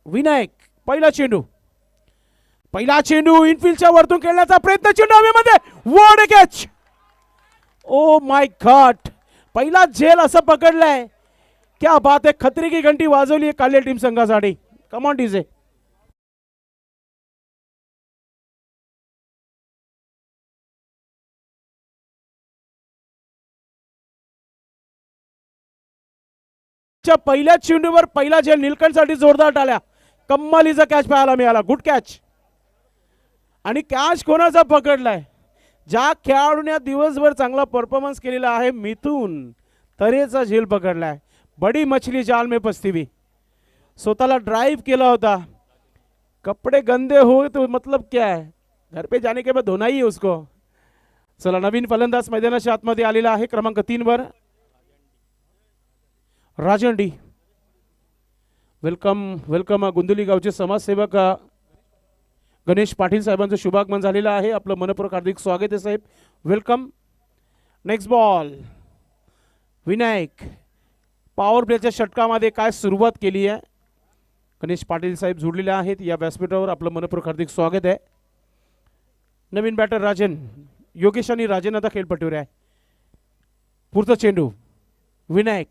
विनायक पहिला चेंडू इनफिल्डच्या वरतून खेळण्याचा प्रयत्न, चेंडू हवेमध्ये, what a catch. Oh my God, पहिला झेल असं पकडलाय. क्या बात है, खतरे की घंटी वाजवली आहे काल्हेर टीम संघासाठी. Come on DJ. पहिल्या चेंडूवर पहिला झेल निलकंठसाठी जोरदार टाळ्या. कम्मालीचा कॅच पाहायला मिळाला, गुड कॅच. आणि कॅच कोणाचा पकडलाय, ज्या खेळाडूने दिवसभर चांगला परफॉर्मन्स केलेला आहे मिथुन तरेचा झेल पकडलाय. बडी मछली जाल में फंसती हुई. स्वतःला ड्राइव केला होता. कपडे गंदे हो तो मतलब क्या है, घर पे जाने के बाद धोना ही है उसको. चला, नवीन फलंदाज मैदानाच्या आतमध्ये आलेला आहे क्रमांक 3 वर राजन डी. वेलकम गुंदुली गावचे समाजसेवक गणेश पाटील साहेबांचं शुभागमन झालेलं आहे. आपलं मनपूर्वक हार्दिक स्वागत आहे साहेब, welcome. Next ball. Vinayak power प्लेच्या षटकामध्ये काय सुरुवात केली आहे. गणेश पाटील साहेब जोडलेले आहेत या व्यासपीठावर. आपलं मनपूर्वक हार्दिक स्वागत आहे. नवीन बॅटर राजन, योगेश आणि राजन आता खेळपट्टीवर आहे. पुढचा चेंडू विनायक,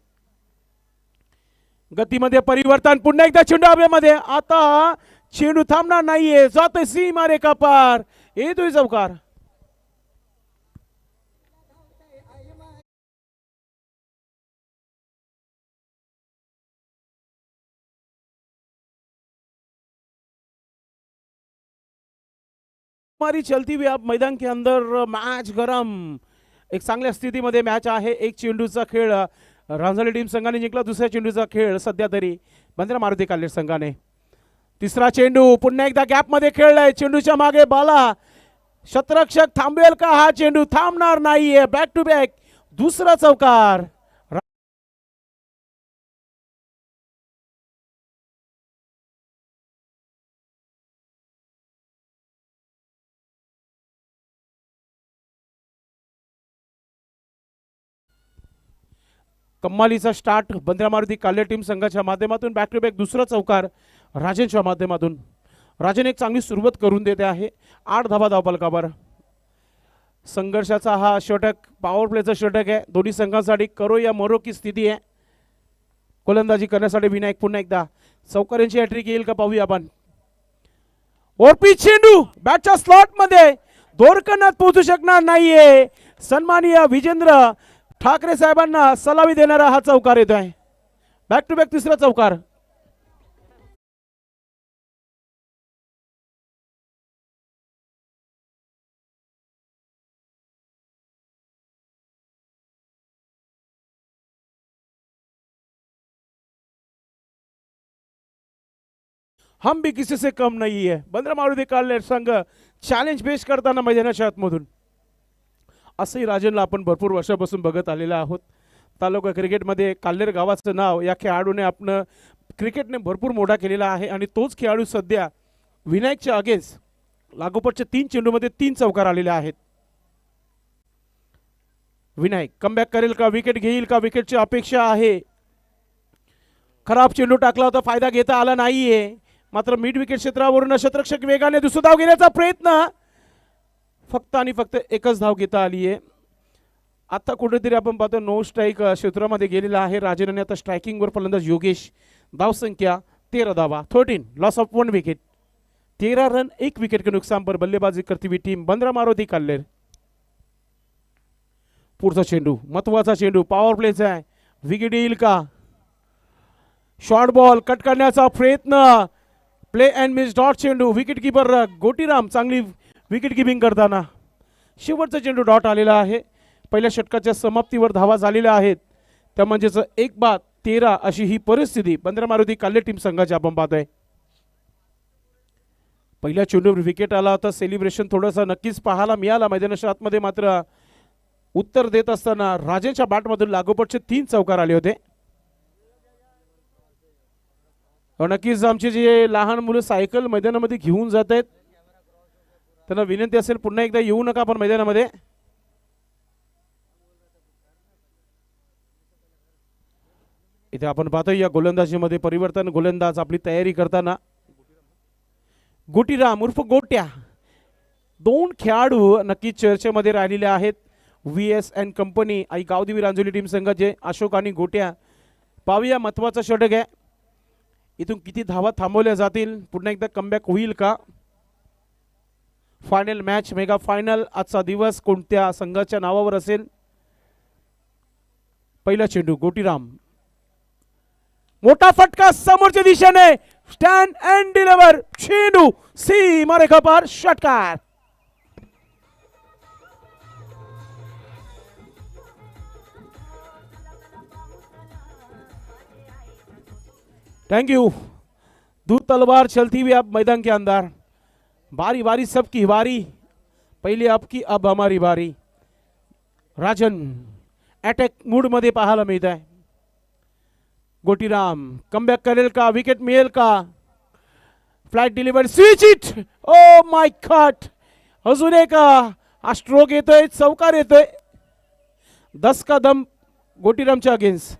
गतीमध्ये परिवर्तन, पुन्हा एकदा चेंडू हवेमध्ये. आता चेंडू थांबणार नाहीये, जातोय सीमा रेखा पार, येतोय चौकार. हमारी चलती हुई अब मैदान के अंदर मैच गरम. एक चांगल्या स्थितीमध्ये मॅच आहे. एक चेंडूचा खेळ रांजोली टीम संघाने जिंकला. दुसऱ्या चेंडूचा खेळ सध्या तरी बंद्रे मारुती काल्हेर संघाने. तिसरा चेंडू पुन्हा एकदा गॅप मध्ये खेळलाय. चेंडूच्या मागे बाला, शतरक्षक थांबवेल का हा चेंडू, थांबणार नाहीये. बॅक टू बॅक दुसरा चौकार. कम्मालीचा स्टार्ट बंद्रे मारुती काल्हेर टीम संघाच्या माध्यमातून. बॅक टू बॅक दुसरा चौकार राजनच्या माध्यमातून. राजन एक चांगली सुरुवात करून देते आहे. 8 धावा धावफलकावर. संघर्षाचा हा षटक, पॉवर प्लेचा षटक आहे. दोन्ही संघांसाठी करो या मरो की स्थिती आहे. गोलंदाजी करण्यासाठी विनायक पुन्हा एकदा चौकारांची हॅट्रिक येईल का पाहूया आपण. ओरपी चेंडू बॅटच्या स्लॉट मध्ये दोरकनाथ पोहोचू शकणार नाहीये. सन्माननीय विजेंद्र ठाकरे साहेबांना सलामी देणारा हा चौकार येतोय. बॅक टू बॅक तिसरा चौकार. हम भी किसी से कम नहीं है. बंद्रा मारुती काल्हेर संघ चॅलेंज पेश करताना मैदानाच्या आतमधून असंही राजनला आपण भरपूर वर्षापासून बघत आलेला आहोत. तालुका क्रिकेटमध्ये काल्हेर गावाचं नाव या खेळाडूने आपण क्रिकेटने भरपूर मोठा केलेला आहे आणि तोच खेळाडू सध्या विनायकच्या अगेन्स्ट लागोपाठच्या 3 चेंडूमध्ये 3 चौकार आलेले आहेत. विनायक कमबॅक करेल का, विकेट घेईल का, विकेटची अपेक्षा आहे. खराब चेंडू टाकला होता, फायदा घेता आला नाहीये. मात्र मिड विकेट क्षेत्रावरून शतरक्षक वेगाने दुसरा धाव घेण्याचा प्रयत्न, फक्त आणि फक्त एकच धाव घेता आली आहे. आता कुठेतरी आपण पाहतो नो स्ट्राईक क्षेत्रामध्ये गेलेला आहे राजन. आता स्ट्रायकिंगवर फलंदाज योगेश. धावसंख्या 13 धावा, 13 loss of 1 wicket, 13 run 1 wicket के नुकसान पर बल्लेबाजी करती हुई टीम बंद्रा मारुती काल्हेर. पुढचा चेंडू महत्वाचा चेंडू, पॉवर प्लेचा आहे. विकेट येईल का. शॉर्ट बॉल कट करण्याचा प्रयत्न, प्ले अँड मिस डॉट चेंडू. विकेट किपर गोटीराम चांगली विकेट किपिंग करताना. शेवटचा चेंडू डॉट आलेला आहे. पहिल्या षटकाच्या समाप्तीवर धावा झालेल्या आहेत. त्या म्हणजेच 1-13 अशी ही परिस्थिती बंद्रा मारुती काल्हेर टीम संघाची आपण पाहतोय. पहिल्या चेंडूवर विकेट आला होता. सेलिब्रेशन थोडंसं नक्कीच पाहायला मिळाला मैदानाच्या आतमध्ये. मात्र उत्तर देत असताना राजेंच्या बॅटमधून लागोपाठचे 3 चौकार आले होते. नक्कीच आमचे जे लहान मुलं सायकल मैदानामध्ये घेऊन जात आहेत त्यांना विनंती असेल पुन्हा एकदा येऊ नका आपण मैदानामध्ये. इथे आपण पाहतो या गोलंदाजीमध्ये परिवर्तन. गोलंदाज आपली तयारी करताना गोटीराम उर्फ गोट्या. 2 खेळाडू नक्कीच चर्चेमध्ये राहिलेले आहेत. VS अँड कंपनी आणि गावदेवी रांजोली टीम संघाचे अशोक आणि गोट्या. पाहूया महत्वाचा षटक आहे. इथून किती धावा थांबवल्या जातील, पुन्हा एकदा कमबॅक होईल का. Final match, mega final. आजचा दिवस कोणत्या संघाच्या नावावर असेल. पहिला चेंडू गोटीराम, मोठा फटका समोरच्या दिशेने, स्टँड अँड डिलिव्हर. चेंडू सीमा रेखा पार, षटकार. Thank you. दूर तलवार चलती हुई अब मैदान के अंदर. बारी बारी सबकी बारी, पहले आपकी अब हमारी बारी. राजन अटॅक मूड मध्ये पाहायला मिळत आहे. गोटीराम कमबॅक करेल का, विकेट मिळेल का. Flight deliver, switch it. Oh my God. अजून एक हा स्ट्रोक येतोय, चौकार येतोय. 10 का दम गोटीरामच्या अगेन्स्ट.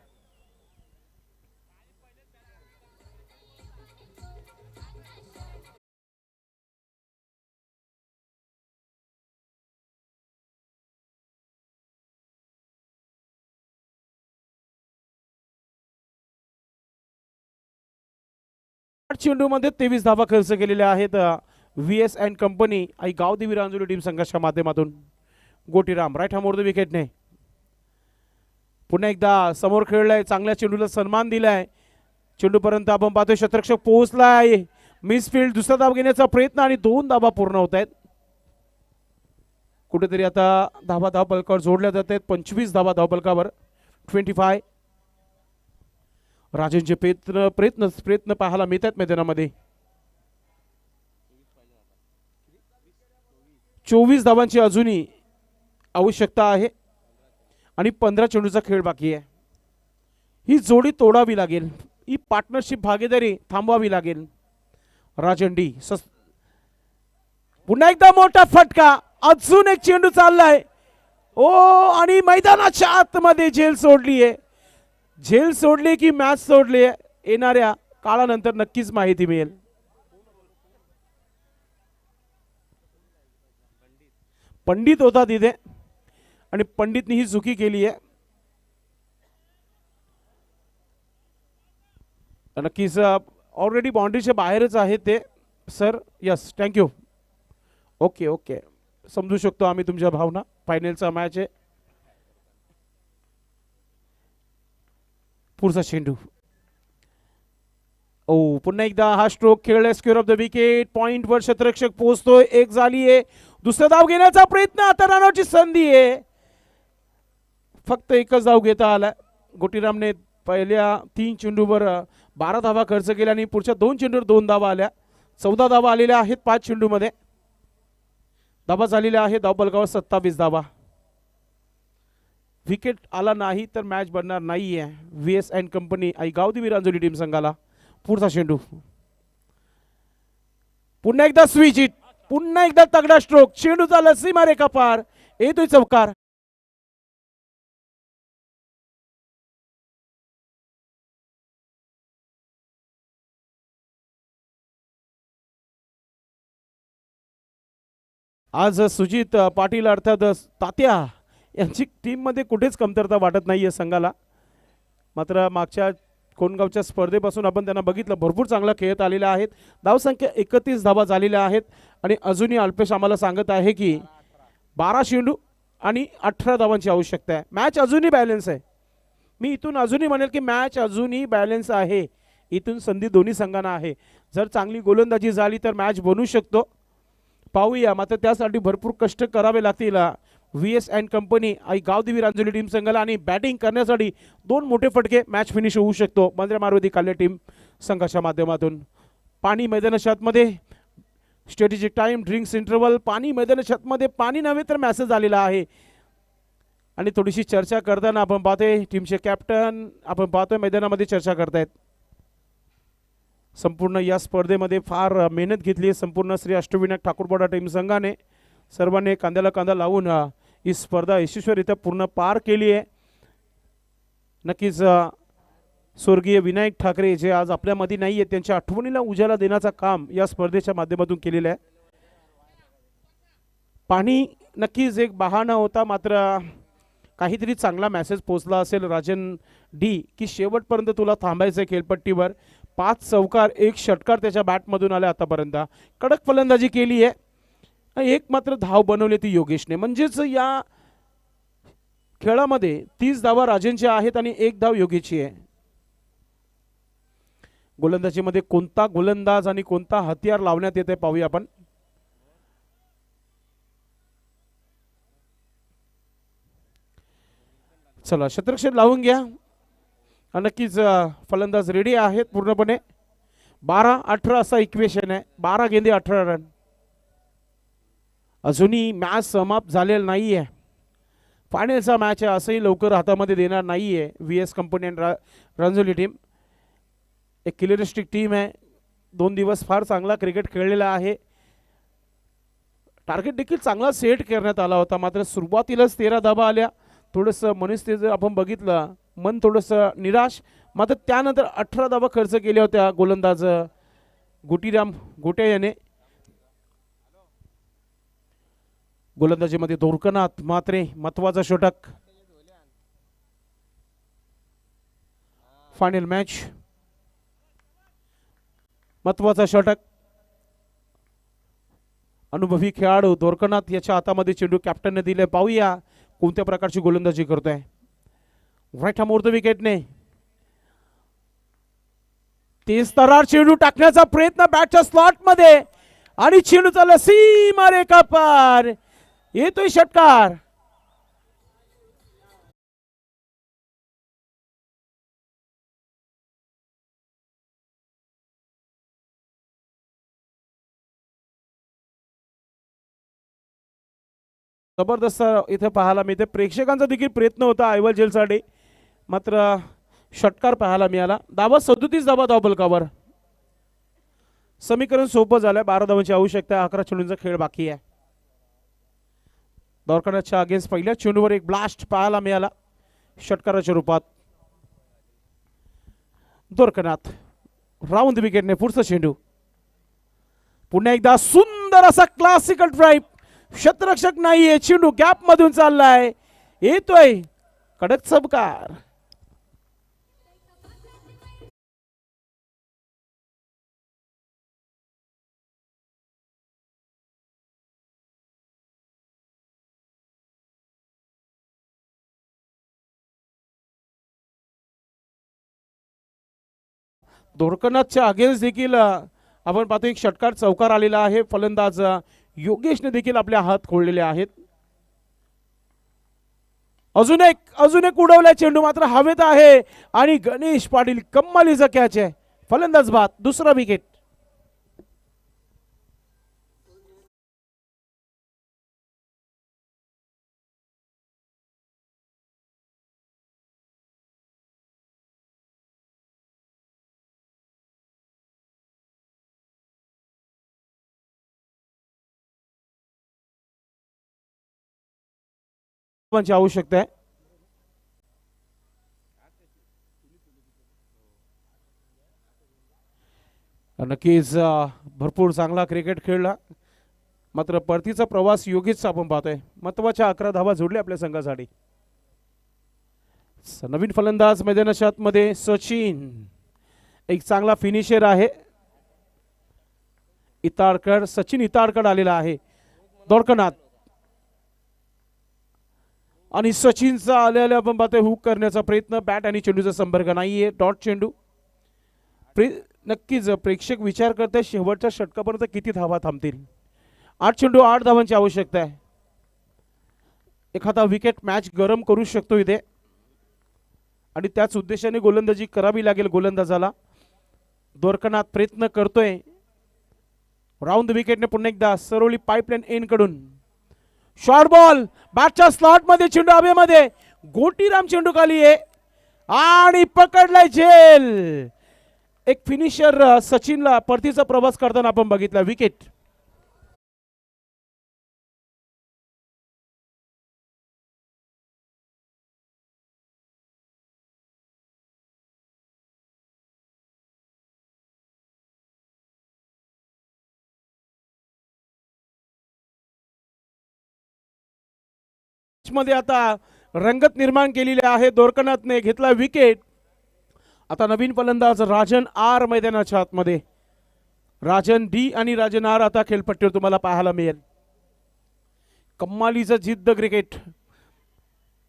चेंडू मध्ये 23 धावा खर्च केलेल्या आहेत VS अँड कंपनी आणि गावदेवी रांजोली टीम संघाच्या माध्यमातून. Gotiram right arm over the विकेटने पुन्हा एकदा समोर खेळलाय. चांगल्या चेंडूला सन्मान दिलाय. चेंडूपर्यंत आपण पाहतोय शतरक्षक पोहोचलाय. मिसफील्ड, दुसरा धाव घेण्याचा प्रयत्न आणि 2 धावा पूर्ण होत आहेत. कुठेतरी आता धावा धावपलकावर जोडल्या जात आहेत. 25 धावा धावपलकावर, 25. राजेंचे प्रयत्न पाहायला मिळतात मैदानामध्ये. 24 धावांची अजूनही आवश्यकता आहे आणि 15 चेंडूचा खेळ बाकी आहे. ही जोडी तोडावी लागेल, ही पार्टनरशिप भागीदारी थांबवावी लागेल. राजन डी पुन्हा एकदा मोठा फटका. अजून एक चेंडू चाललाय. ओ आणि मैदानाच्या आतमध्ये झेल सोडली आहे. झेल सोडली की मॅच सोडली येणाऱ्या काळानंतर नक्कीच माहिती मिळेल. पंडित होता तिथे आणि पंडितनी ही चुकी केली आहे. नक्कीच ऑलरेडी बाउंड्रीच्या बाहेरच आहे ते sir. Yes, thank you. Okay okay, समजू शकतो आम्ही तुमच्या भावना. फायनलचा मॅच आहे. पुढचा चेंडू. ओ, पुन्हा एकदा हा स्ट्रोक खेळला. Square of the wicket. पॉइंटवर शतरक्षक पोहोचतोय. एक झाली आहे. दुसरा धाव घेण्याचा प्रयत्न. आता रानौटची संधी आहे. फक्त एकच धाव घेता आला. गोटीरामने पहिल्या 3 चेंडूवर 12 धावा खर्च केल्या आणि पुढच्या 2 चेंडूवर 2 धावा आल्या. 14 धावा आलेल्या आहेत 5 चेंडूमध्ये. धावा झालेल्या आहे धावफलकावर 27 धावा. विकेट आला नाही तर मॅच बनणार नाहीये VS and company Aai Gavdevi Ranjoli team संघाला. पुढचा चेंडू. पुन्हा एकदा स्विच हिट. पुन्हा एकदा तगडा स्ट्रोक. चेंडूचा लसीमा रेखा पार. येतोय चौकार. आज सुजित पाटील अर्थात तात्या यांची टीममध्ये कुठेच कमतरता वाटत नाही आहे संघाला. मात्र मागच्या कोणगावच्या स्पर्धेपासून आपण त्यांना बघितलं, भरपूर चांगला खेळत आलेला आहेत. धावसंख्या 31 धावा झालेल्या आहेत आणि अजूनही अल्पेश आम्हाला सांगत आहे की 12 चेंडू आणि 18 धावांची आवश्यकता आहे. मॅच अजूनही बॅलन्स आहे. मी इथून अजूनही म्हणेल की मॅच अजूनही बॅलन्स आहे. इथून संधी दोन्ही संघांना आहे. जर चांगली गोलंदाजी झाली तर मॅच बनू शकतो. पाहूया, मात्र त्यासाठी भरपूर कष्ट करावे लागतील VS and company Aai Gavdevi Ranjoli team संघाला. आणि बॅटिंग करण्यासाठी 2 मोठे फटके मॅच फिनिश होऊ शकतो बंद्रे मारुती काल्ले टीम संघाच्या माध्यमातून. पाणी मैदानाच्या आतमध्ये स्ट्रॅटेजिक टाइम, ड्रिंक्स इंटरवल. पाणी मैदानाच्या आतमध्ये पाणी नव्हे तर मॅसेज आलेला आहे. आणि थोडीशी चर्चा करताना आपण पाहतोय टीमचे कॅप्टन आपण पाहतोय मैदानामध्ये चर्चा करतायत. संपूर्ण या स्पर्धेमध्ये फार मेहनत घेतली आहे संपूर्ण श्री अष्टविनायक ठाकूरपाडा टीम संघाने. सर्वांनी कांद्याला कांदा लावून ही स्पर्धा यशस्वीरित्या पूर्ण पार केली आहे. नक्कीच स्वर्गीय विनायक ठाकरे जे आज आपल्यामध्ये नाही आहेत त्यांच्या आठवणीला उजाला देण्याचं काम या स्पर्धेच्या माध्यमातून केलेलं आहे. पाणी नक्कीच एक बहाणा होता, मात्र काहीतरी चांगला मेसेज पोचला असेल राजन डी की शेवटपर्यंत तुला थांबायचं खेळपट्टीवर. 5 चौकार 1 षटकार त्याच्या बॅटमधून आल्या आतापर्यंत. कडक फलंदाजी केली आहे. एक मात्र धाव बनवली ती योगेशने. म्हणजेच या खेळामध्ये 30 धावा राजेंच्या आहेत आणि 1 धाव योगेशची आहे. गोलंदाजीमध्ये कोणता गोलंदाज आणि कोणता हत्यार लावण्यात येते पाहूया आपण. चला, शतरक्षक लावून घ्या. नक्कीच फलंदाज रेडी आहेत पूर्णपणे. 12-18 असा इक्वेशन आहे. 12 गेंदे 18 रन. अजूनही मॅच समाप्त झालेला नाही आहे. फायनलचा मॅच आहे असंही लवकर हातामध्ये देणार नाही आहे VS कंपनी अँड रांजोली टीम. एक क्लिअरिस्टिक टीम आहे. 2 दिवस फार चांगला क्रिकेट खेळलेला आहे. टार्गेट देखील चांगला सेट करण्यात आला होता, मात्र सुरुवातीलाच 13 धावा आल्या. थोडंसं मनस्थिती जर आपण बघितलं, मन थोडंसं निराश. मात्र त्यानंतर 18 धावा खर्च केल्या होत्या गोलंदाज गोटीराम गोटे याने. गोलंदाजीमध्ये धोरकनाथ मात्रे महत्वाचा षटक. फायनल मॅच महत्वाचा षटक. अनुभवी खेळाडू धोरकनाथ याच्या हातामध्ये चेंडू कॅप्टनने दिले. पाहूया कोणत्या प्रकारची गोलंदाजी करतोय. राईट हॅम ओव्हर द विकेटने तेज तरार चेंडू टाकण्याचा प्रयत्न बॅटच्या स्लॉट मध्ये आणि चेंडूचा लसीमा रेखा पार. येतोय षटकार. जबरदस्त इथे पाहायला मिळते. प्रेक्षकांचा देखील प्रयत्न होता ऐवल जेलसाठी, मात्र षटकार पाहायला मिळाला. धावा 37 धावा धावफलकावर. समीकरण सोपं झालं. 12 धावांची आवश्यकता. 11 चेंडूंचा खेळ बाकी आहे. धोरकनाथच्या अगेन्स्ट पहिल्या चेंडूवर एक ब्लास्ट पाहायला मिळाला षटकाराच्या रूपात. धोरकनाथ राऊंड विकेटने पुढचा चेंडू. पुन्हा एकदा सुंदर असा क्लासिकल ड्राईव्ह. क्षेत्ररक्षक नाहीये, चेंडू गॅप मधून चाललाय, येतोय कडक चमकार. दोरकनाथच्या अगेन्स्ट देखील आपण पाहतो एक षटकार चौकार आलेला आहे. फलंदाज योगेशने देखील आपले हात खोललेले आहेत. अजून एक उडवलाय चेंडू, मात्र हवेत आहे आणि गणेश पाटील कम्मालीचा कॅच आहे. फलंदाज बाद, दुसरा विकेट. आवश्यकता आहे. नक्कीच भरपूर चांगला क्रिकेट खेळला, मात्र परतीचा प्रवास योगेशचा आपण पाहतोय. महत्वाच्या 11 धावा जोडल्या आपल्या संघासाठी. नवीन फलंदाज मैदानाच्या आतमध्ये सचिन, एक चांगला फिनिशर आहे. इताडकर, सचिन इताडकर आलेला आहे. दोरकनाथ आणि सचिनचा आलेला आपण पाहतोय हुक करण्याचा प्रयत्न. बॅट आणि चेंडूचा संपर्क नाहीये, डॉट चेंडू. नक्कीच प्रेक्षक विचार करते शेवटच्या षटकापर्यंत किती धावा थांबतील. 8 चेंडू 8 धावांची आवश्यकता आहे. एखादा विकेट मॅच गरम करू शकतो इथे आणि त्याच उद्देशाने गोलंदाजी करावी लागेल गोलंदाजाला. दोरकनाथ प्रयत्न करतोय. राऊंड विकेटने पुन्हा एकदा सरवली पाईपलाईन एन कडून. शॉर्ट बॉल बॅटच्या स्लॉट मध्ये, चेंडू हवेमध्ये, गोटीराम चेंडू खाली आहे आणि पकडलाय झेल. एक फिनिशर सचिनला परतीचा प्रवास करताना आपण बघितला. विकेट. मध्ये आता रंगत निर्माण केलेली आहे. दोरकनाथने घेतला विकेट. आता नवीन फलंदाज राजन आर मैदानाच्या आतमध्ये. राजन डी आणि राजन आर आता खेळपट्टीवर तुम्हाला पाहायला मिळेल. कम्मालीचं जिद्द क्रिकेट.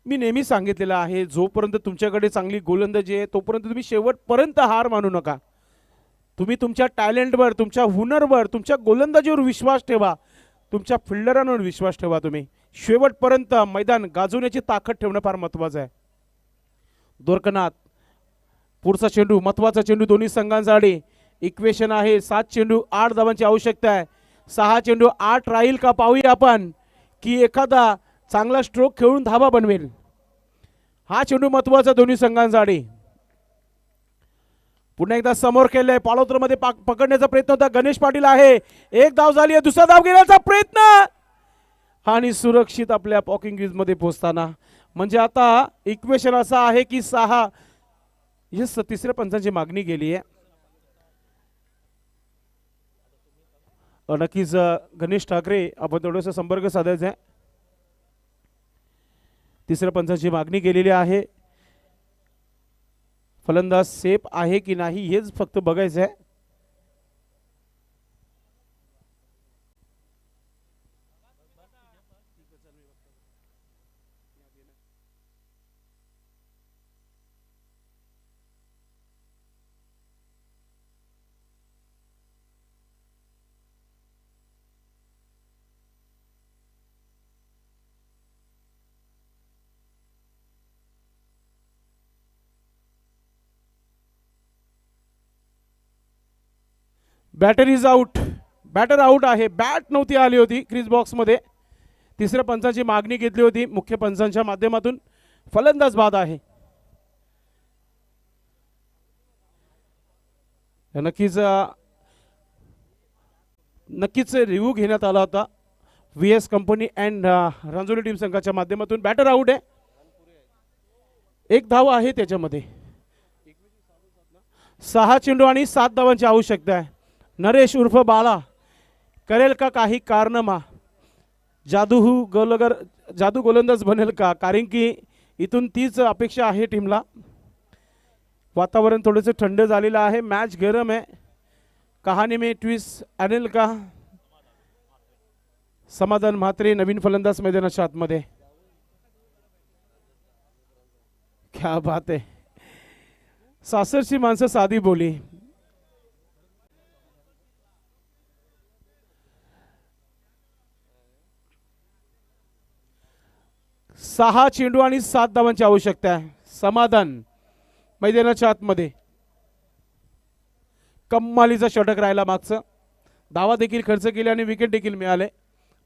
मी नेहमी सांगितलेलं आहे, जोपर्यंत तुमच्याकडे चांगली गोलंदाजी आहे तोपर्यंत तुम्ही शेवटपर्यंत हार मानू नका. तुम्ही तुमच्या टॅलेंटवर, तुमच्या हुनरवर, तुमच्या गोलंदाजीवर विश्वास ठेवा, तुमच्या फिल्डरांवर विश्वास ठेवा. तुम्ही शेवटपर्यंत मैदान गाजवण्याची ताकद ठेवणं फार महत्वाचं आहे. दोरकनाथ, पुढचा चेंडू, महत्वाचा चेंडू दोन्ही संघांसाठी. इक्वेशन आहे 7 चेंडू 8 धावांची आवश्यकता आहे. 6 चेंडू 8 राहील का पाहूया आपण, की एखादा चांगला स्ट्रोक खेळून धावा बनवेल. हा चेंडू महत्वाचा दोन्ही संघांसाठी. पुन्हा एकदा समोर केलंय, पाळोत्र मध्ये पकडण्याचा प्रयत्न होता. गणेश पाटील आहे. एक धाव झाली आहे, दुसरा धाव घेण्याचा प्रयत्न आणि सुरक्षित आपल्या पॉकिंग क्रीज मध्ये पोहोचताना. म्हणजे आता इक्वेशन असा आहे की 6, तिसऱ्या पंचांची मागणी गेली आहे. नक्कीच गणेश ठाकरे आपण थोडंसं संपर्क साधायचा आहे. तिसऱ्या पंचांची मागणी गेलेली आहे. फलंदाज सेफ आहे की नाही हेच फक्त बघायचं आहे. Batter is out. Batter out आहे. बॅट नव्हती आली होती क्रीज बॉक्स मध्ये. तिसऱ्या पंचांची मागणी घेतली होती मुख्य पंचांच्या माध्यमातून. फलंदाज बाद आहे. नक्कीच रिव्ह्यू घेण्यात आला होता व्हीएस कंपनी अँड रांजोली टीम संघाच्या माध्यमातून. बॅटर आउट आहे. एक धाव आहे त्याच्यामध्ये. 6 चेंडू आणि 7 धावांची आवश्यकता आहे. नरेश उर्फ बाला करेल का काही कारनामा. जादू गोलंदाज बनेल का, कारण की इथून तीच अपेक्षा आहे टीमला. वातावरण थोडंसं थंड झालेलं आहे, मॅच गरम आहे. कहाणी में ट्विस्ट आणेल का समाधान म्हात्रे, नवीन फलंदाज मैदानाच्या आतमध्ये. क्या बात आहे, सासरची माणसं साधी बोली. सहा चेंडू आणि 7 धावांची आवश्यकता आहे. समाधान मैदानाच्या आतमध्ये. कम्मालीचा षटक राहिला मागचं, धावा देखील खर्च केले आणि विकेट देखील मिळाले.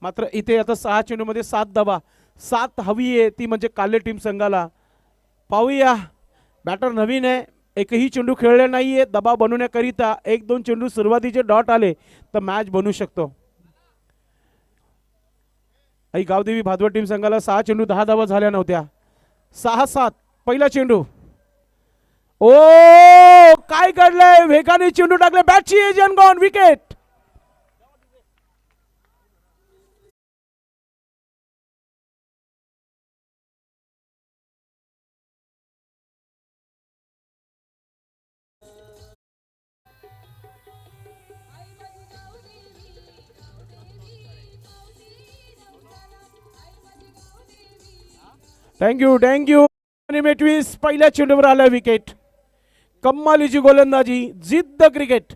मात्र इथे आता 6 चेंडूमध्ये 7 धावा, 7 हवी आहे ती म्हणजे काल्ले टीम संघाला. पाहूया, बॅटर नवीन आहे, एकही चेंडू खेळले नाहीये. दबाव बनवण्याकरिता 1-2 चेंडू सुरुवातीचे डॉट आले तर मॅच बनू शकतो. आई गावदेवी भादवड टीम संघाला 6 चेंडू 10 धावा झाल्या नव्हत्या. 6-7 पहिला चेंडू. ओ काय घडलंय, वेगाने चेंडू टाकले, बॅटची edge and gone, wicket. Thank you. आणि मेटवीस पहिल्या चेंडूवर आला विकेट. कम्मालीची गोलंदाजी, जिद्द cricket.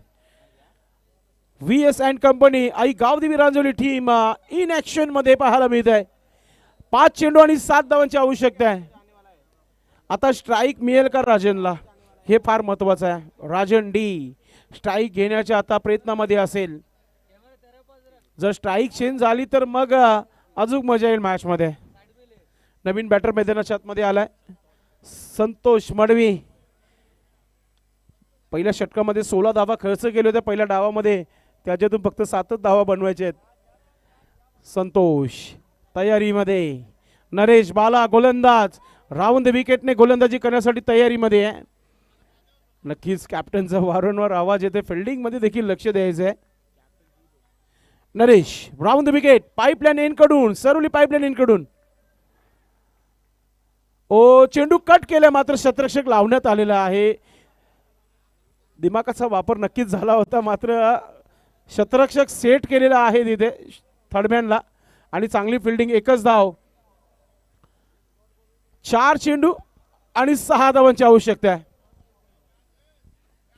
VS and company Aai Gavdevi Ranjoli team in action मध्ये पाहायला मिळत आहे. 5 चेंडू आणि 7 धावांची आवश्यकता आहे. आता स्ट्राईक मिळेल का राजनला, हे फार महत्वाचं आहे. राजन डी स्ट्राईक घेण्याच्या आता प्रयत्नामध्ये असेल. जर स्ट्राईक चेंज झाली तर मग अजून मजा येईल मॅच मध्ये. नवीन बॅटर मैदानाच्या आतमध्ये आलाय संतोष मडवी. पहिल्या षटकामध्ये 16 धावा खर्च केले होते पहिल्या डावामध्ये, त्याच्यातून फक्त 7च धावा बनवायचे आहेत. संतोष तयारीमध्ये. नरेश बाला गोलंदाज राऊंड विकेटने गोलंदाजी करण्यासाठी तयारीमध्ये आहे. नक्कीच कॅप्टनचा वारंवार आवाज येते, फिल्डिंग मध्ये देखील लक्ष द्यायचं आहे. नरेश राऊंड विकेट, पाईपलाईन एन कडून, सरुली पाईपलाईन एन कडून. ओ चेंडू कट केला, मात्र शतरक्षक लावण्यात आलेला आहे. दिमागाचा वापर नक्कीच झाला होता, मात्र शतरक्षक सेट केलेला आहे तिथे थर्डमॅनला आणि चांगली फिल्डिंग. एकच धाव. 4 चेंडू आणि 6 धावांची आवश्यकता आहे.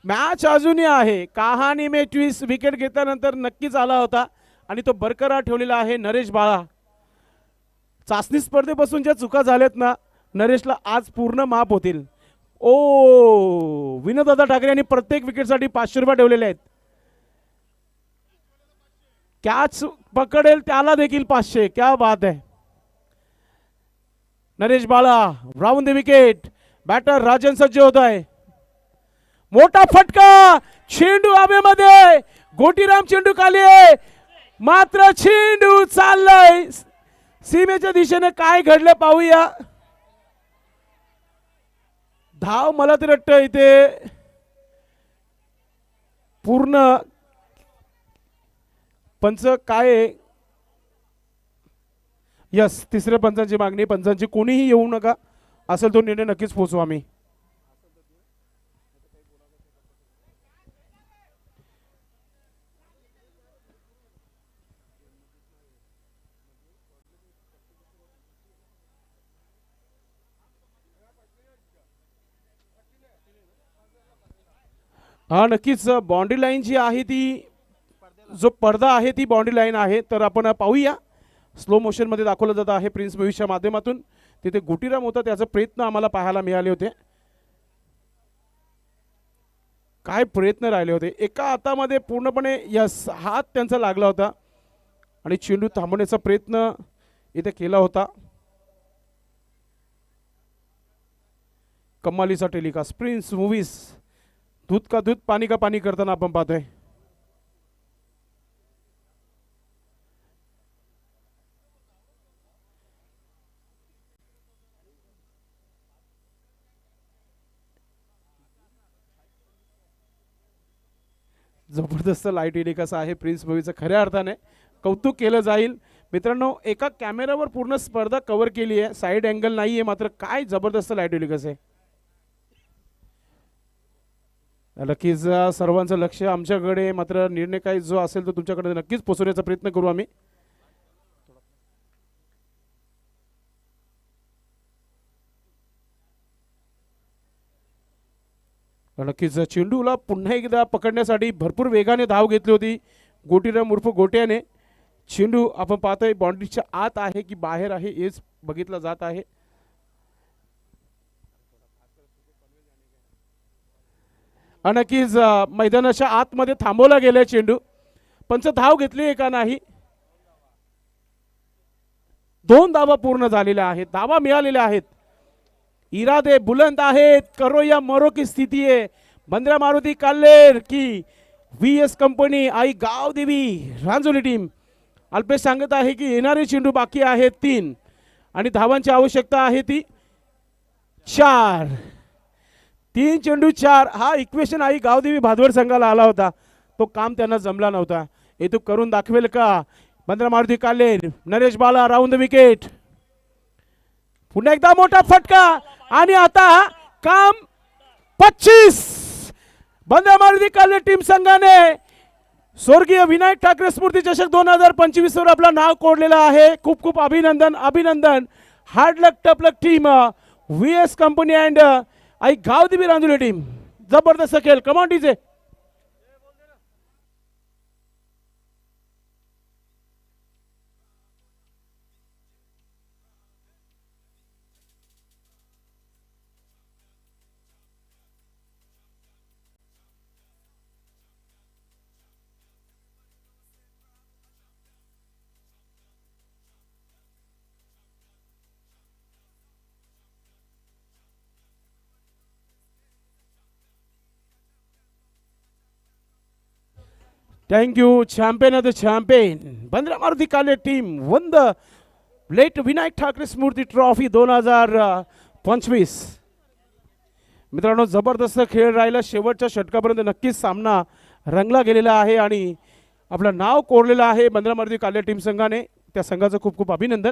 मॅच अजूनही आहे. कहाणी में ट्विस्ट विकेट घेतल्यानंतर नक्कीच आला होता आणि तो बरकरार ठेवलेला आहे नरेश बाळा. चाचणी स्पर्धेपासून ज्या चुका झाल्यात ना, नरेशला आज पूर्ण माफ होतील. ओ विनोददादा ठाकरे यांनी प्रत्येक विकेटसाठी 500 रुपये ठेवलेले आहेत. कॅच पकडेल त्याला देखील 500. क्या बात आहे. नरेश बाळा round the wicket. Batter Rajan सज्ज होत आहे. मोठा फटका, चेंडू हवेमध्ये, गोटीराम चेंडू खाली आहे, मात्र चेंडू चाललाय सीमेच्या दिशेने. काय घडलं पाहूया. धाव मला तर वाटतं इथे पूर्ण पंच काय. यस, तिसऱ्या पंचांची मागणी. पंचांची कोणीही येऊ नका, असेल तो निर्णय नक्कीच पोहोचू आम्ही. हा नक्कीच बाउंड्री लाईन जी आहे ती, जो पडदा आहे ती बाउंड्री लाईन आहे. तर आपण पाहूया, स्लो मोशन मध्ये दाखवलं जात आहे प्रिन्स मूवीच्या माध्यमातून. तिथे गुटीराम होता, त्याचा प्रयत्न आम्हाला पाहायला मिळाले होते. काय प्रयत्न राहिले होते. एका हातामध्ये पूर्णपणे यस हात त्यांचा लागला होता आणि चेंडू थांबवण्याचा प्रयत्न इथे केला होता. कमालीचा टेलिकास्ट प्रिन्स मूवीज. दूध का दूध पाणी का पाणी करताना आपण पाहतोय. जबरदस्त लाईट टेलिकास्ट आहे प्रिन्स मूवीचं. खऱ्या अर्थाने कौतुक केलं जाईल. मित्रांनो एका कॅमेरावर पूर्ण स्पर्धा कव्हर केली आहे, साईड अँगल नाही आहे, मात्र काय जबरदस्त लाईट विलिकस आहे. नक्कीच सर्वांचं लक्ष आमच्याकडे, मात्र निर्णय काय जो असेल तो तुमच्याकडे नक्कीच पोहोचवण्याचा प्रयत्न करू आम्ही. नक्कीच चेंडूला पुन्हा एकदा पकडण्यासाठी भरपूर वेगाने धाव घेतली होती गोटीराम उर्फ गोट्याने. चेंडू आपण पाहतोय बाउंड्रीच्या आत आहे की बाहेर आहे हेच बघितलं जात आहे. नक्कीच मैदानाच्या आतमध्ये थांबवला गेलाय चेंडू. पंच धाव घेतली का नाही. 2 धावा पूर्ण झालेल्या आहेत, धावा मिळालेल्या आहेत. इरादे बुलंद आहेत, करो या मरो की स्थिती है. बंद्रा मारुती काल्हेर की VS company Aai Gavdevi Ranjoli team. Alpesh सांगत आहे की येणारे चेंडू बाकी आहेत 3 आणि धावांची आवश्यकता आहे ती 4. 3 चेंडू 4 हा इक्वेशन आई गावदेवी भादवड संघाला आला होता, तो काम त्यांना जमला नव्हता. हे तो करून दाखवेल का बंद्रा मारुती काल्हेर. नरेश बाला राऊंड द विकेट. पुन्हा एकदा मोठा फटका आणि आता काम 25. बंद्रा मारुती काल्हेर टीम संघाने स्वर्गीय विनायक ठाकरे स्मृती चषक 2025 वर आपला नाव कोरलेला आहे. खूप खूप अभिनंदन अभिनंदन. Hard luck tough luck team VS company and Aai Gavdevi Ranjuli team. जबरदस्त खेळ. Command DJ. Thank you, champion of the champion. Bandra Maruti Kalle team won the late Vinayak Thakre Smurti Trophy 2025. मित्रांनो जबरदस्त खेळ राहिला. शेवटच्या षटकापर्यंत नक्कीच सामना रंगला गेलेला आहे आणि आपलं नाव कोरलेलं आहे बंद्रा मारुती काल्हेर टीम संघाने. त्या संघाचं खूप खूप अभिनंदन.